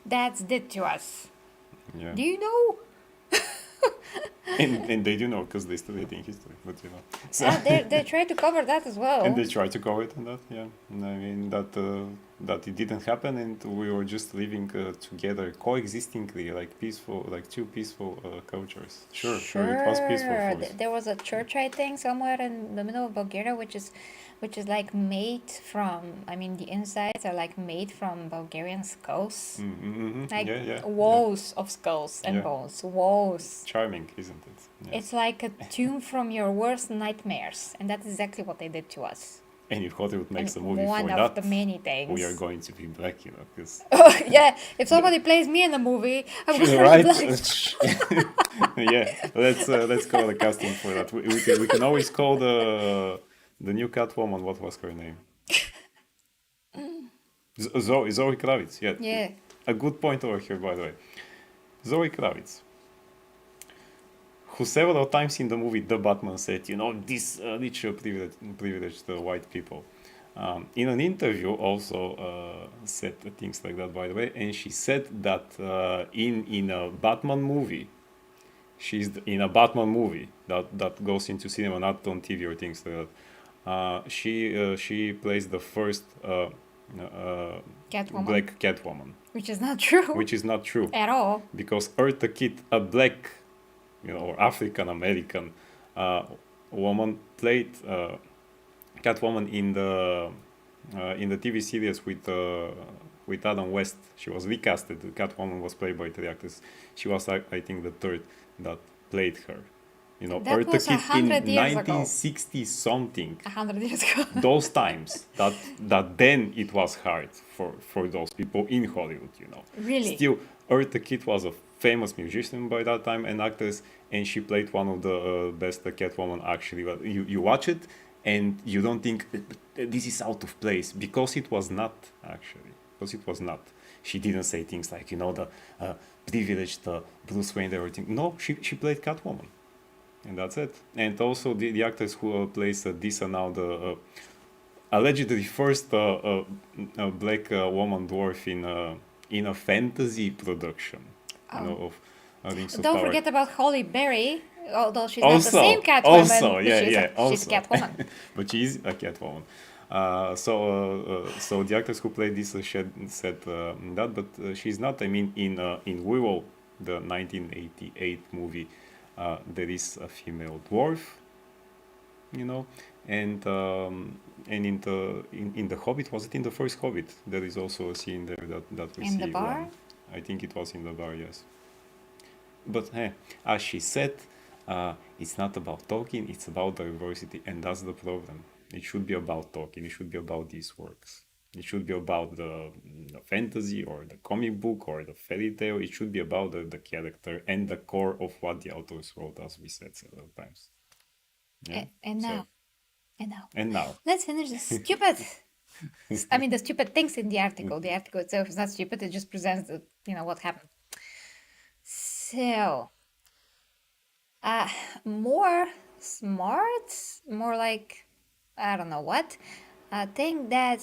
dads did to us. Do you know? and they do know because they studied in history, but so they try to cover that as well, and they try to cover it on that. And I mean that it didn't happen, and we were just living together, coexistingly, like two peaceful cultures. Sure, it was peaceful. There was a church, I think, somewhere in the middle of Bulgaria, which is like made from, the insides are like made from Bulgarian skulls, walls of skulls and bones, walls. Charming, isn't it? It's like a tomb from your worst nightmares, and that's exactly what they did to us. And if Hollywood makes a And movie one for of that, the many things. we are going to be black, you know, because Yeah, if somebody plays me in the movie, I'm gonna be right? black. Yeah, let's call the casting for that. We can always call the new Catwoman. What was her name? Zoe Kravitz. Yeah, Yeah. a good point over here, by the way. Zoe Kravitz, who several times in the movie The Batman said, you know, these rich privileged white people. In an interview, also said things like that, by the way, and she said that in a Batman movie, in a Batman movie that goes into cinema, not on TV or things like that. She plays the first Catwoman. black Catwoman, Which is not true. which is not true At all. because Eartha Kitt, a black, you know, or African American woman, played Catwoman in the TV series with Adam West. She was recasted. Catwoman was played by three actors. She was, I think, the third that played her. You know, That Eartha was Kitt in 100 years ago. 1960 something. 100 years ago. Those times that then it was hard for those people in Hollywood, you know. Really? Still, Eartha Kitt was a famous musician by that time and actress, and she played one of the best Catwoman actually. But you watch it and you don't think this is out of place because it was not actually. Because it was not. She didn't say things like, you know, the privileged Bruce Wayne and everything. No, she played Catwoman. And that's it. And also the actress who plays Disa now, the allegedly first black woman dwarf in a fantasy production, you know, of Rings of Don't Power. forget about Holly Berry, although she's not the Also, same Catwoman. also, but yeah, she's yeah, she's also. a Catwoman. But she's a Catwoman. So the actress who played this said that, but she's not. I mean, in Willow, the 1988 movie, there is a female dwarf, you know, and in the Hobbit, was it in the first Hobbit? There is also a scene there that we In see. the bar? I think it was in the bar, yes. But hey, as she said, it's not about talking, it's about diversity, and that's the problem. It should be about talking, it should be about these works. It should be about the fantasy or the comic book or the fairy tale. It should be about the character and the core of what the authors wrote, as we said several times. Yeah? And So- now. And now. And now. Let's finish the stupid. The stupid things in the article. The article itself is not stupid. It just presents what happened. So, more smart, more like I don't know what. Think that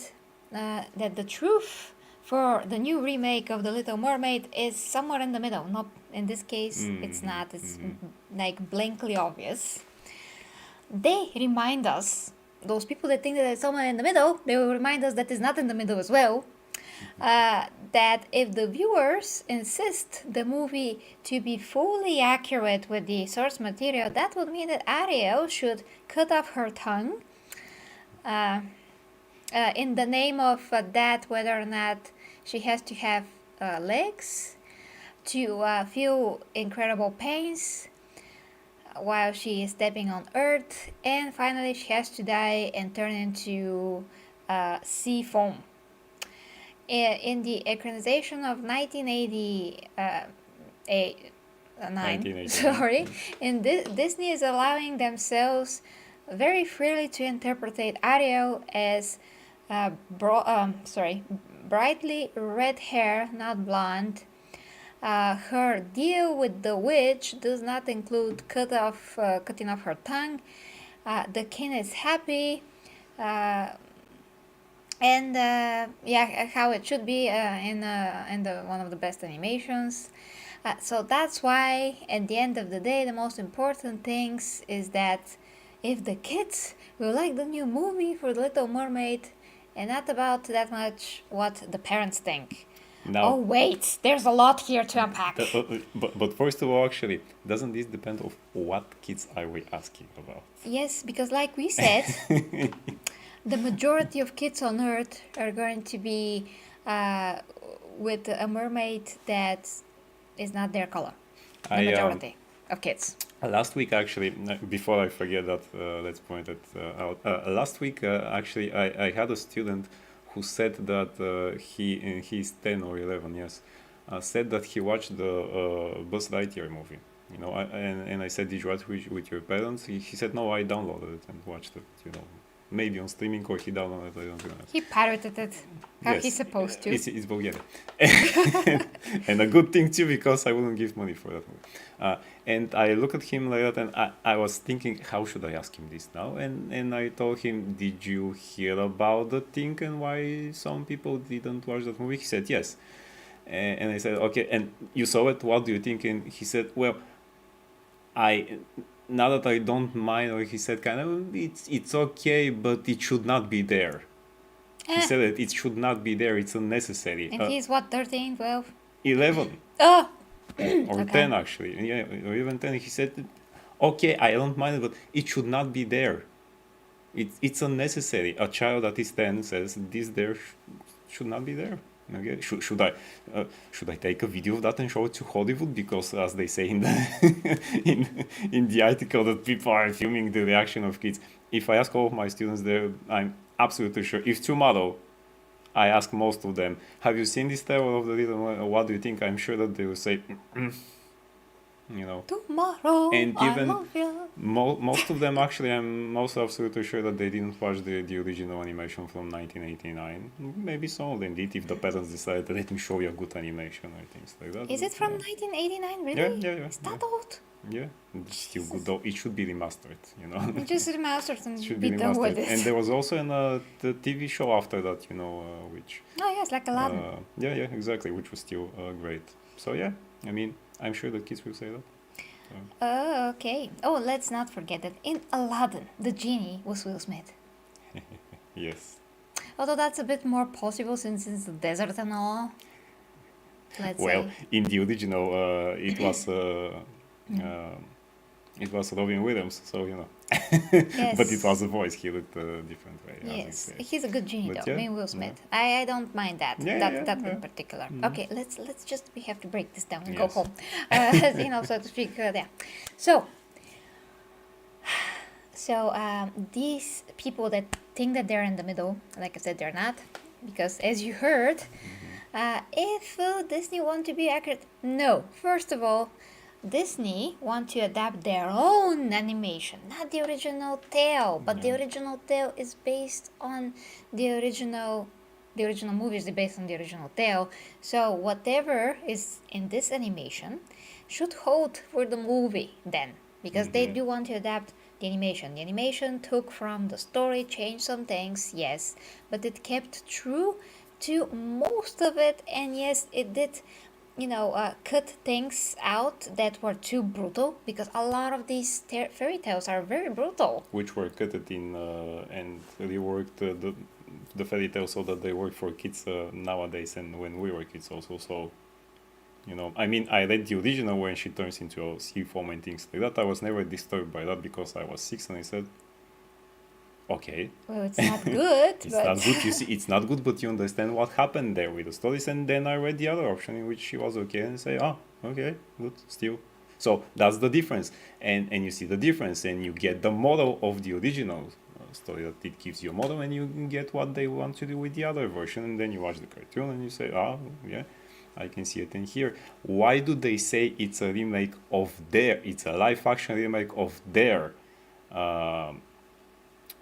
the truth for the new remake of The Little Mermaid is somewhere in the middle. Not in this case, it's not. It's like blankly obvious. They remind us, those people that think that it's somewhere in the middle, they will remind us that it's not in the middle as well. That if the viewers insist the movie to be fully accurate with the source material, that would mean that Ariel should cut off her tongue in the name of that, whether or not she has to have legs, to feel incredible pains while she is stepping on Earth, and finally she has to die and turn into sea foam. In the equalization of 1989, sorry, and Disney is allowing themselves very freely to interpret Ariel as brightly red hair, not blonde. Her deal with the witch does not include cutting off her tongue. The king is happy, and how it should be in one of the best animations. So that's why, at the end of the day, the most important things is that if the kids will like the new movie for The Little Mermaid, and not about that much what the parents think. Now, Oh wait, there's a lot here to unpack. but first of all, actually, doesn't this depend on what kids are we asking about? Yes, because like we said, the majority of kids on Earth are going to be with a mermaid that is not their color. The majority of kids. Last week, actually, before I forget that, let's point it out. Last week, actually, I had a student who said that he's 10 or 11, yes, said that he watched the Buzz Lightyear movie. You know, and I said, did you watch with your parents? He said, no, I downloaded it and watched it. You know, maybe on streaming or he downloaded it. I don't remember. He pirated it. How Yes, he's supposed to. It's Bulgaria, and a good thing too because I wouldn't give money for that movie. And I look at him like that, and I was thinking, how should I ask him this now? And I told him, did you hear about the thing and why some people didn't watch that movie? He said yes, and I said okay. And you saw it. What do you think? And he said, well, I now that I don't mind, or he said kind of it's okay, but it should not be there. He said that it should not be there. It's unnecessary. And he's what, 13, 12? 11 Oh! or Okay. 10 actually, yeah, or even 10. He said, okay, I don't mind it, but it should not be there. It's unnecessary. A child that is 10 says this there should not be there. Okay, should I take a video of that and show it to Hollywood? Because as they say in the in the article, that people are filming the reaction of kids. If I ask all of my students there, I'm absolutely sure. If tomorrow I ask most of them, have you seen this Tower of the Little Mermaid? What do you think? I'm sure that they will say, you know. Tomorrow, And I even love you. most of them, actually, I'm also absolutely sure that they didn't watch the original animation from 1989. Maybe some of them did if the parents decided, let me show you a good animation or things like that. Is it from 1989, really? Yeah. Is that old? Yeah, it's still good though. It should be remastered, you know. It just remastered and Should be be done with remastered. it. And there was also the TV show after that, you know, which Oh, yes, like Aladdin. yeah, exactly, which was still great. So yeah, I mean, I'm sure the kids will say that. Oh, okay. Oh, let's not forget that in Aladdin, the genie was Will Smith. Yes. Although that's a bit more possible since it's the desert and all. Let's Well, say. in the original, it was Robin Williams, so you know. Yes. But it was a voice. He looked different way. As Yes, you say. he's a good genie But though. yeah, I mean, Will Smith. I don't mind that. Yeah, that yeah. in particular. Mhm. Okay, let's just we have to break this down and go Yes. home. You know, so to speak. Yeah. So these people that think that they're in the middle, like I said, they're not, because as you heard, if Disney want to be accurate, no. First of all, Disney want to adapt their own animation, not the original tale, but the Yeah. original tale is based on the original movies are based on the original tale. So whatever is in this animation should hold for the movie then, because they do want to adapt the animation. The animation took from the story, changed some things, yes, but it kept true to most of it, and yes, it did, you know, cut things out that were too brutal, because a lot of these fairy tales are very brutal. Which were cut in and reworked the fairy tales so that they work for kids nowadays and when we were kids also. So, you know, I mean, I read the original when she turns into a sea foam and things like that. I was never disturbed by that because I was 6 and I said, okay, Well, it's not good, it's but not good. You see, it's not good, but you understand what happened there with the stories. And then I read the other option in which she was okay and say, oh, okay, good, still. So that's the difference. And you see the difference and you get the model of the original story that it gives you a model and you get what they want to do with the other version. And then you watch the cartoon and you say, oh, yeah, I can see it in here. Why do they say it's a remake of it's a live action remake of their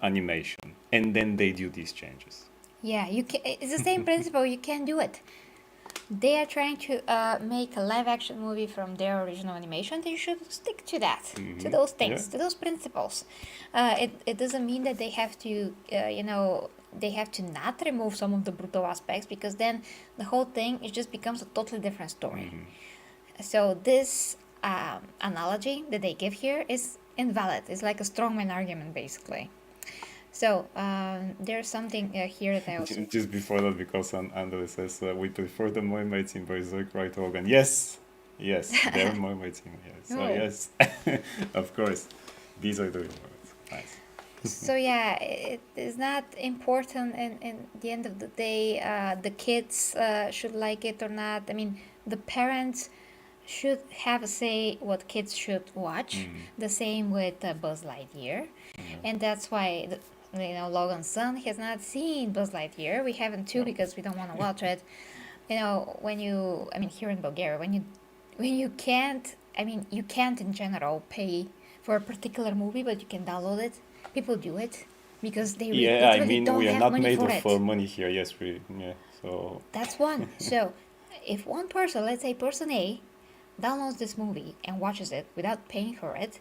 animation, and then they do these changes? yeah, you can. It's the same principle. You can't do it. They are trying to make a live action movie from their original animation. They should stick to that, to those things, to those principles. It doesn't mean that they have to, you know, they have to not remove some of the brutal aspects, because then the whole thing it just becomes a totally different story. So this analogy that they give here is invalid. It's like a strongman argument, basically. So there's something here that I also... Just before that, because Andre says we prefer the mermaids in Berserk, right, Organ? Yes, there are mermaids in here. So Oh. yes, of course, these are the real mermaids. Nice. So yeah, it is not important, and in the end of the day, the kids should like it or not. I mean, the parents should have a say what kids should watch. The same with Buzz Lightyear, and that's why Logan's son has not seen Buzz Lightyear. We haven't too because we don't want to watch it. Here in Bulgaria, when you can't, you can't in general pay for a particular movie, but you can download it. People do it because they Yeah, I literally mean, don't we are have not money made for of it. money here. Yes, so That's one. So, if one person, let's say person A, downloads this movie and watches it without paying for it,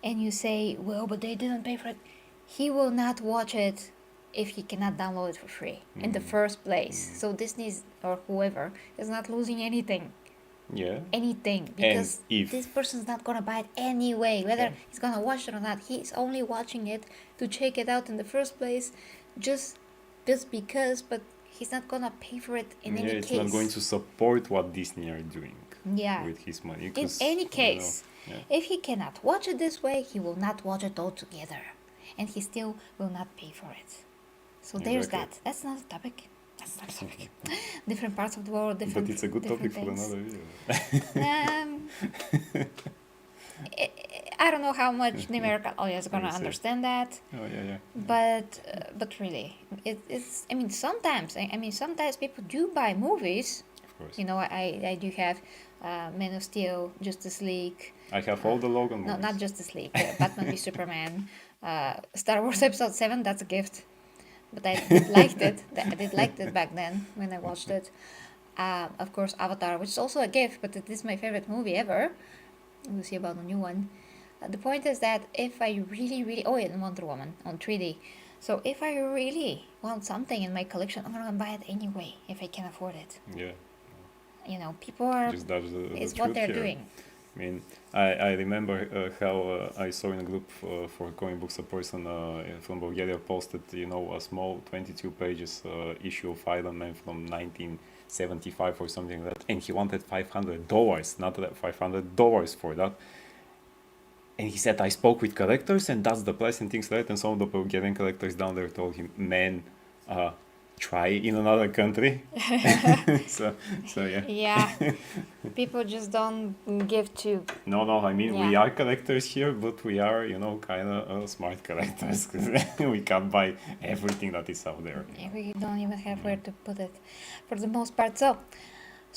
and you say, well, but they didn't pay for it, he will not watch it if he cannot download it for free in the first place. So Disney or whoever is not losing anything. yeah. Anything, because if this person's not gonna buy it anyway, whether Yeah. he's gonna watch it or not. He's only watching it to check it out in the first place, just because. But he's not gonna pay for it in any it's case. not going to support what Disney are doing Yeah. with his money. In any case, yeah. if he cannot watch it this way, he will not watch it altogether, and he still will not pay for it. So there's Exactly. that. That's not a topic. That's not a topic. Different parts of the world, different. But it's a good topic for things. another video. I don't know how much the American audience is gonna Understand. understand that, Oh yeah. but really, it's. Sometimes people do buy movies. Of course. I do have Man of Steel, Justice League. I have all the Logan No, movies. not Justice League. Batman v Superman, Star Wars Episode 7. That's a gift, but I did liked it. I did liked it back then when I watched it. Of course, Avatar, which is also a gift, but it is my favorite movie ever. We'll see about the new one. The point is that if I really, and Wonder Woman on 3D. So if I really want something in my collection, I'm gonna buy it anyway if I can afford it. Yeah. People are. Just that's the It's truth what they're here. doing. I mean, I remember how I saw in a group for comic books a person from Bulgaria posted, a small 22 pages issue of Iron Man from 1975 or something like that, and he wanted $500, not that $500 for that. And he said, I spoke with collectors, and that's the price and things like that. And some of the Bulgarian collectors down there told him, man, try in another country. so yeah. Yeah, people just don't give to. No, I mean, we Yeah. are collectors here, but we are, kind of smart collectors. 'Cause we can't buy everything that is out there. We don't even have where to put it for the most part.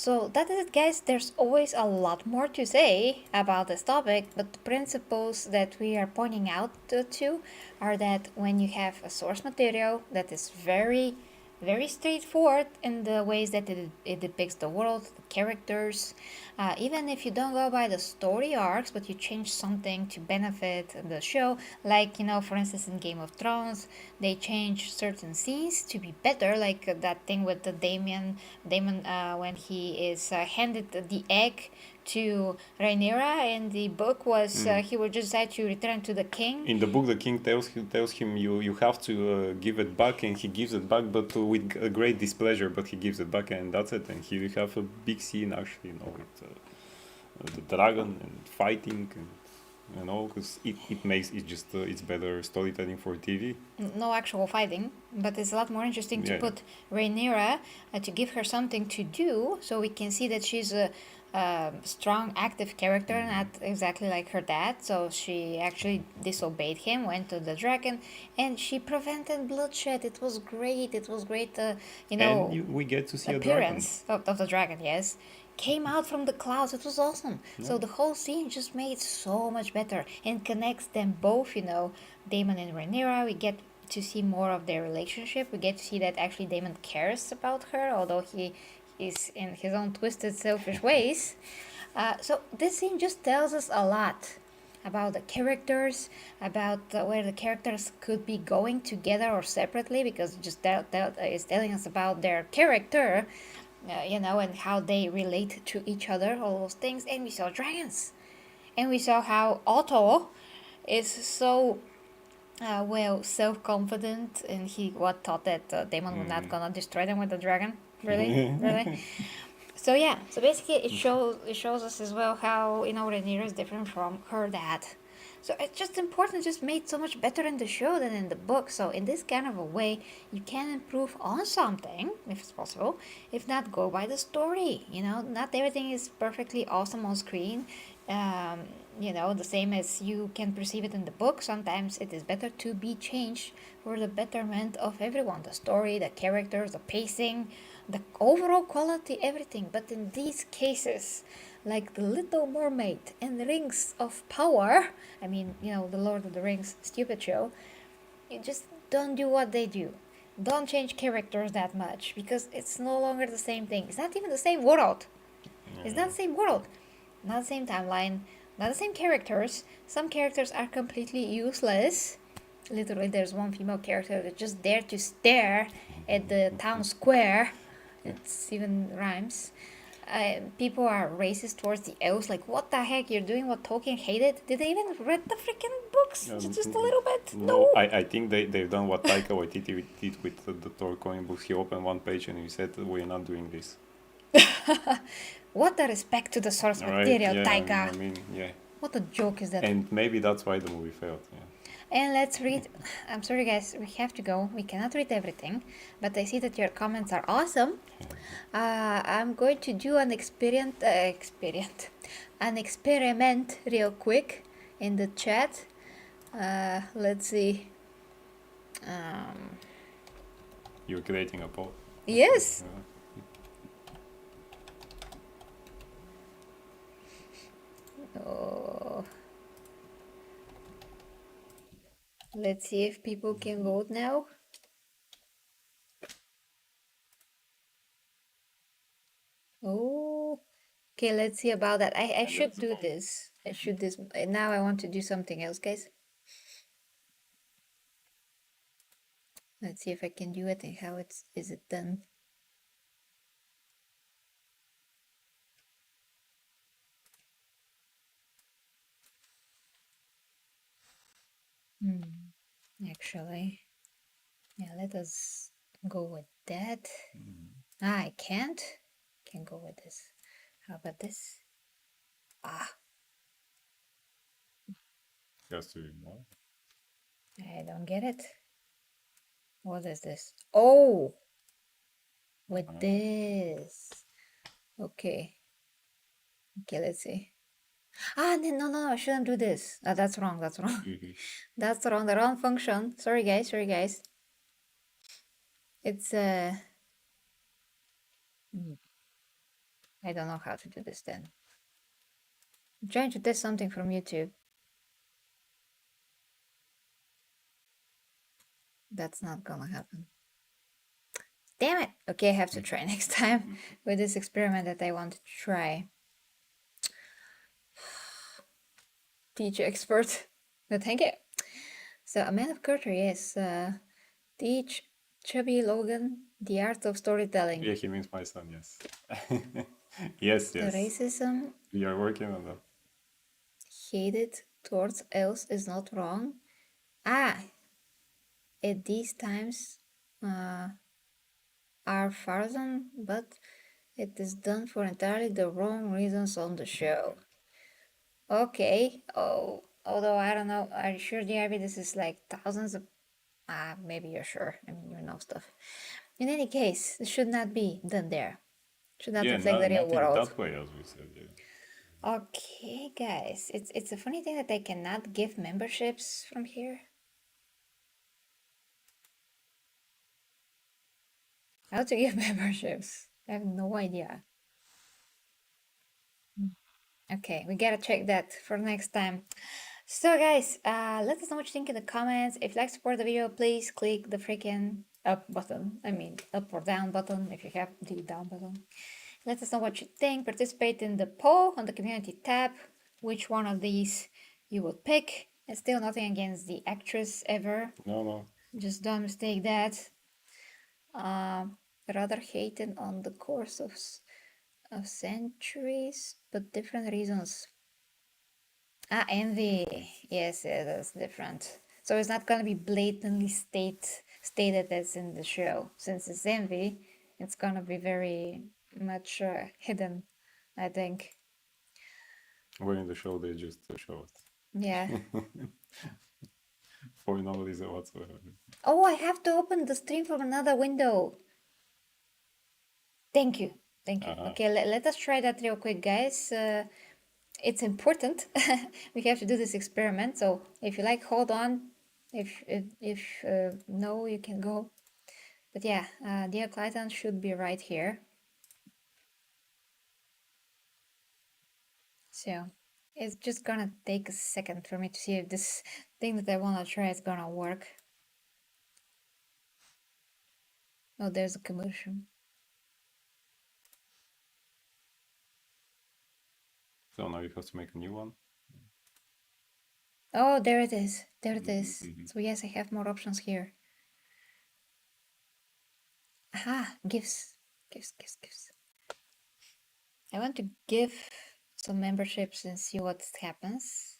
So that is it, guys. There's always a lot more to say about this topic, but the principles that we are pointing out to are that when you have a source material that is very, very straightforward in the ways that it depicts the world, the characters, even if you don't go by the story arcs, but you change something to benefit the show, like, for instance, in Game of Thrones, they change certain scenes to be better, like that thing with the Damon when he is handed the egg to Rhaenyra in the book was he would just decide to return to the king. In the book, the king tells him you have to give it back, and he gives it back, but with a great displeasure. But he gives it back, and that's it. And here you have a big scene, actually, with the dragon and fighting, and because it makes it just it's better storytelling for TV. No actual fighting, but it's a lot more interesting to Yeah. put Rhaenyra to give her something to do, so we can see that she's a strong, active character, not exactly like her dad. So she actually disobeyed him, went to the dragon, and she prevented bloodshed. It was great. It was great. And we get to see a dragon. Appearance of the dragon. Yes, came out from the clouds. It was awesome. So the whole scene just made it so much better and connects them both. Daemon and Rhaenyra. We get to see more of their relationship. We get to see that actually Daemon cares about her, although he is in his own twisted, selfish ways. So this scene just tells us a lot about the characters, about where the characters could be going together or separately, because it just is telling us about their character, and how they relate to each other, all those things. And we saw dragons, and we saw how Otto is so self-confident, and he thought that Daemon was not gonna destroy them with the dragon. Really. So basically it shows us as well how Rhaenyra is different from her dad. So it's just important, just made so much better in the show than in the book. So in this kind of a way, you can improve on something if it's possible. If not, go by the story. You know, not everything is perfectly awesome on screen. Um, you know, the same as you can perceive it in the book. Sometimes it is better to be changed for the betterment of everyone. The story, the characters, the pacing, the overall quality, everything. But in these cases, like the Little Mermaid and the Rings of Power, I mean, you know, the Lord of the Rings stupid show, you just don't do what they do. Don't change characters that much because it's no longer the same thing. It's not even the same world. It's not the same world, not the same timeline, not the same characters. Some characters are completely useless. Literally, there's one female character that's just there to stare at the town square. It's even rhymes. People are racist towards the elves. Like, what the heck? You're doing what Tolkien hated? Did they even read the freaking books? Just a little bit? No, I think they've done what Taika Waititi did with the Thor comic books. He opened one page and he said, "We're not doing this." What a respect to the source Right? material, Yeah, Taika. I mean, yeah. What a joke is that? And maybe that's why the movie failed. Yeah. And let's read. I'm sorry, guys, we have to go. We cannot read everything, but I see that your comments are awesome. I'm going to do an experiment real quick in the chat. Let's see. You're creating a poll. Yes. Oh. Let's see if people can vote now. Oh. Okay, let's see about that. I should do this. I should this. Now I want to do something else, guys. Let's see if I can do it and how is it done. Actually, yeah, let us go with that. I can't go with this. How about this? It has to be more. I don't get it. What is this? Oh, with this. Okay. Okay, let's see. No, I shouldn't do this. That's wrong. That's wrong. That's wrong. The wrong function. Sorry, guys. It's I don't know how to do this then. I'm trying to test something from YouTube. That's not gonna happen. Damn it! Okay, I have to try next time with this experiment that I want to try. Teach expert. No, thank you. So, a man of culture, yes. Teach chubby Logan the art of storytelling. Yeah, he means my son, yes. Yes. The racism We are working on that. hated towards elves is not wrong. At these times are frozen, but it is done for entirely the wrong reasons on the show. Okay. Oh, although I don't know. Are you sure, DRB? This is like thousands of. Maybe you're sure. I mean, you know stuff. In any case, this should not be done there. Should not reflect the real world. Not that way, as we said. Yeah. Okay, guys. It's a funny thing that I cannot give memberships from here. How to give memberships? I have no idea. Okay, we gotta check that for next time. So guys, let us know what you think in the comments. If you like to support the video, please click the freaking up button. I mean, up or down button if you have the down button. Let us know what you think. Participate in the poll on the community tab. Which one of these you would pick. And still nothing against the actress ever. No. Just don't mistake that. Rather hated on the course of centuries, but different reasons. Envy. Yes, that's different. So it's not gonna be blatantly stated as in the show. Since it's envy, it's gonna be very much hidden, I think. Where in the show they just show it. Yeah. For no reason whatsoever. Oh, I have to open the stream from another window. Thank you. Thank you. Uh-huh. Okay, let us try that real quick, guys. It's important. We have to do this experiment. So if you like, hold on. If no, you can go. But yeah, Diocletian should be right here. So it's just gonna take a second for me to see if this thing that I wanna try is gonna work. Oh, there's a commotion. So now you have to make a new one. Oh, there it is. There it is. Mm-hmm. So yes, I have more options here. Aha, gifts. Gifts. I want to give some memberships and see what happens.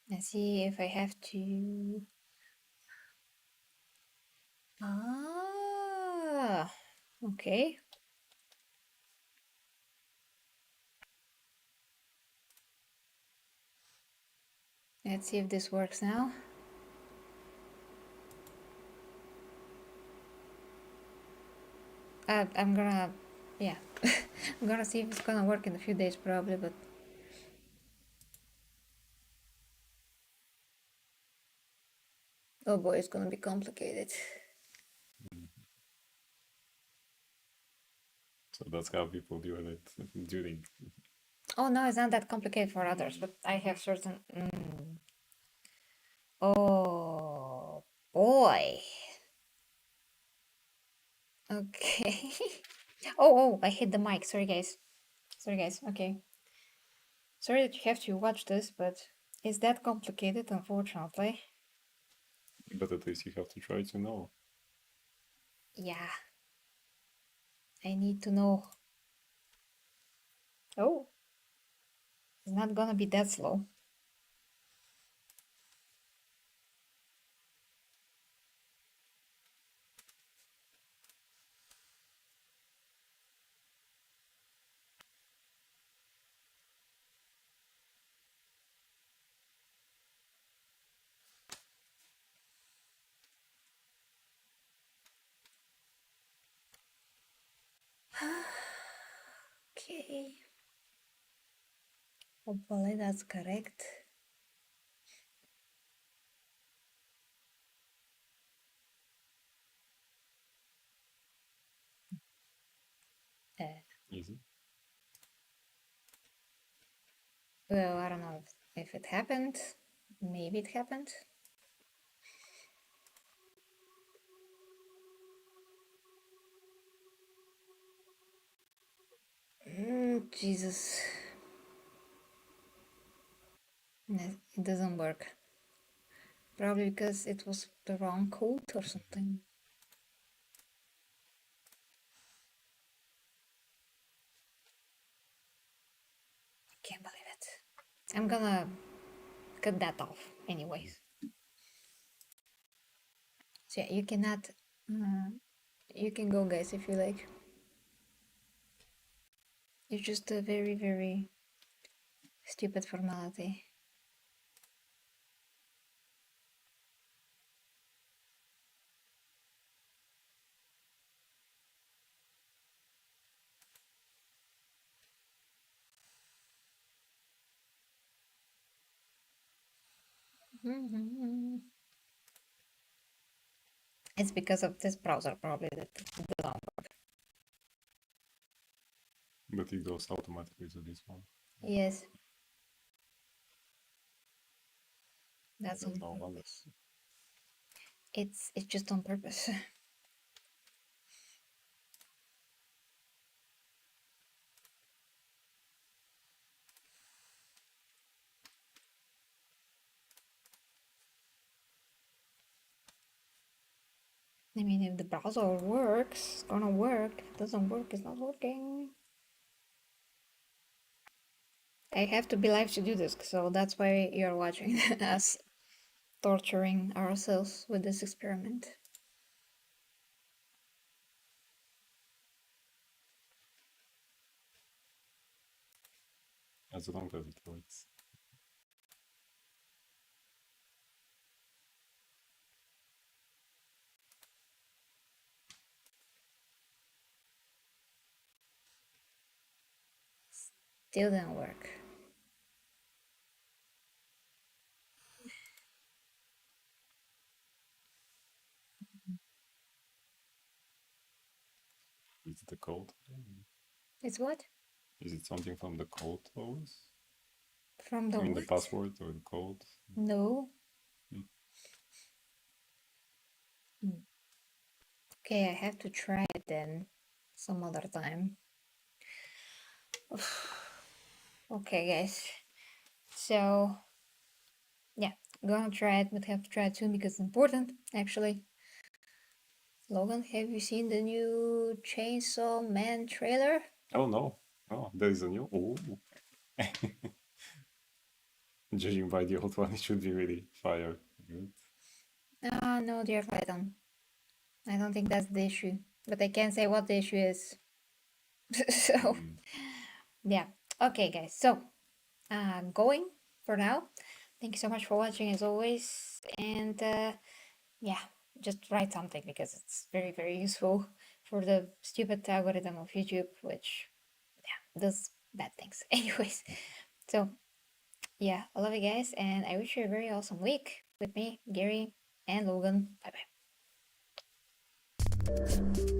And see if I have to... Ah, okay. Let's see if this works now. I'm gonna... Yeah. I'm gonna see if it's gonna work in a few days probably, but... Oh boy, it's gonna be complicated. So that's how people do it during. Oh no, it's not that complicated for others, but I have certain... Oh boy. Okay. Oh, I hit the mic. Sorry, guys. Okay. Sorry that you have to watch this, but it's that complicated, unfortunately. But at least you have to try to know. Yeah. I need to know. Oh. It's not gonna be that slow. Okay. Hopefully that's correct. Easy. Well, I don't know if it happened. Maybe it happened. Jesus. No, it doesn't work. Probably because it was the wrong code or something. Can't believe it. I'm gonna cut that off anyways. So yeah, you cannot... you can go, guys, if you like. It's just a very, very stupid formality. It's because of this browser probably that it doesn't work. But it goes automatically to this one. Yes. That's on No wonder. purpose. It's just on purpose. I mean, if the browser works, it's gonna work. If it doesn't work, it's not working. I have to be live to do this, so that's why you're watching us torturing ourselves with this experiment. as long as it works. Still didn't work. Is it the code? It's what? Is it something from the code always? From the I mean, the what? password or the code? No. Hmm. Okay, I have to try it then some other time. Okay, guys. So, yeah, gonna try it, but have to try it soon because it's important, actually. Logan, have you seen the new Chainsaw Man trailer? Oh no. Oh, there is a new. Oh. Judging by the old one, it should be really fire. Good. No, dear Python. I don't think that's the issue. But I can't say what the issue is. So, Mm. yeah. Okay, guys. So, going for now. Thank you so much for watching as always. And yeah, just write something because it's very, very useful for the stupid algorithm of YouTube, which, yeah, does bad things. Anyways, so yeah, I love you guys, and I wish you a very awesome week with me, Gary, and Logan. Bye bye.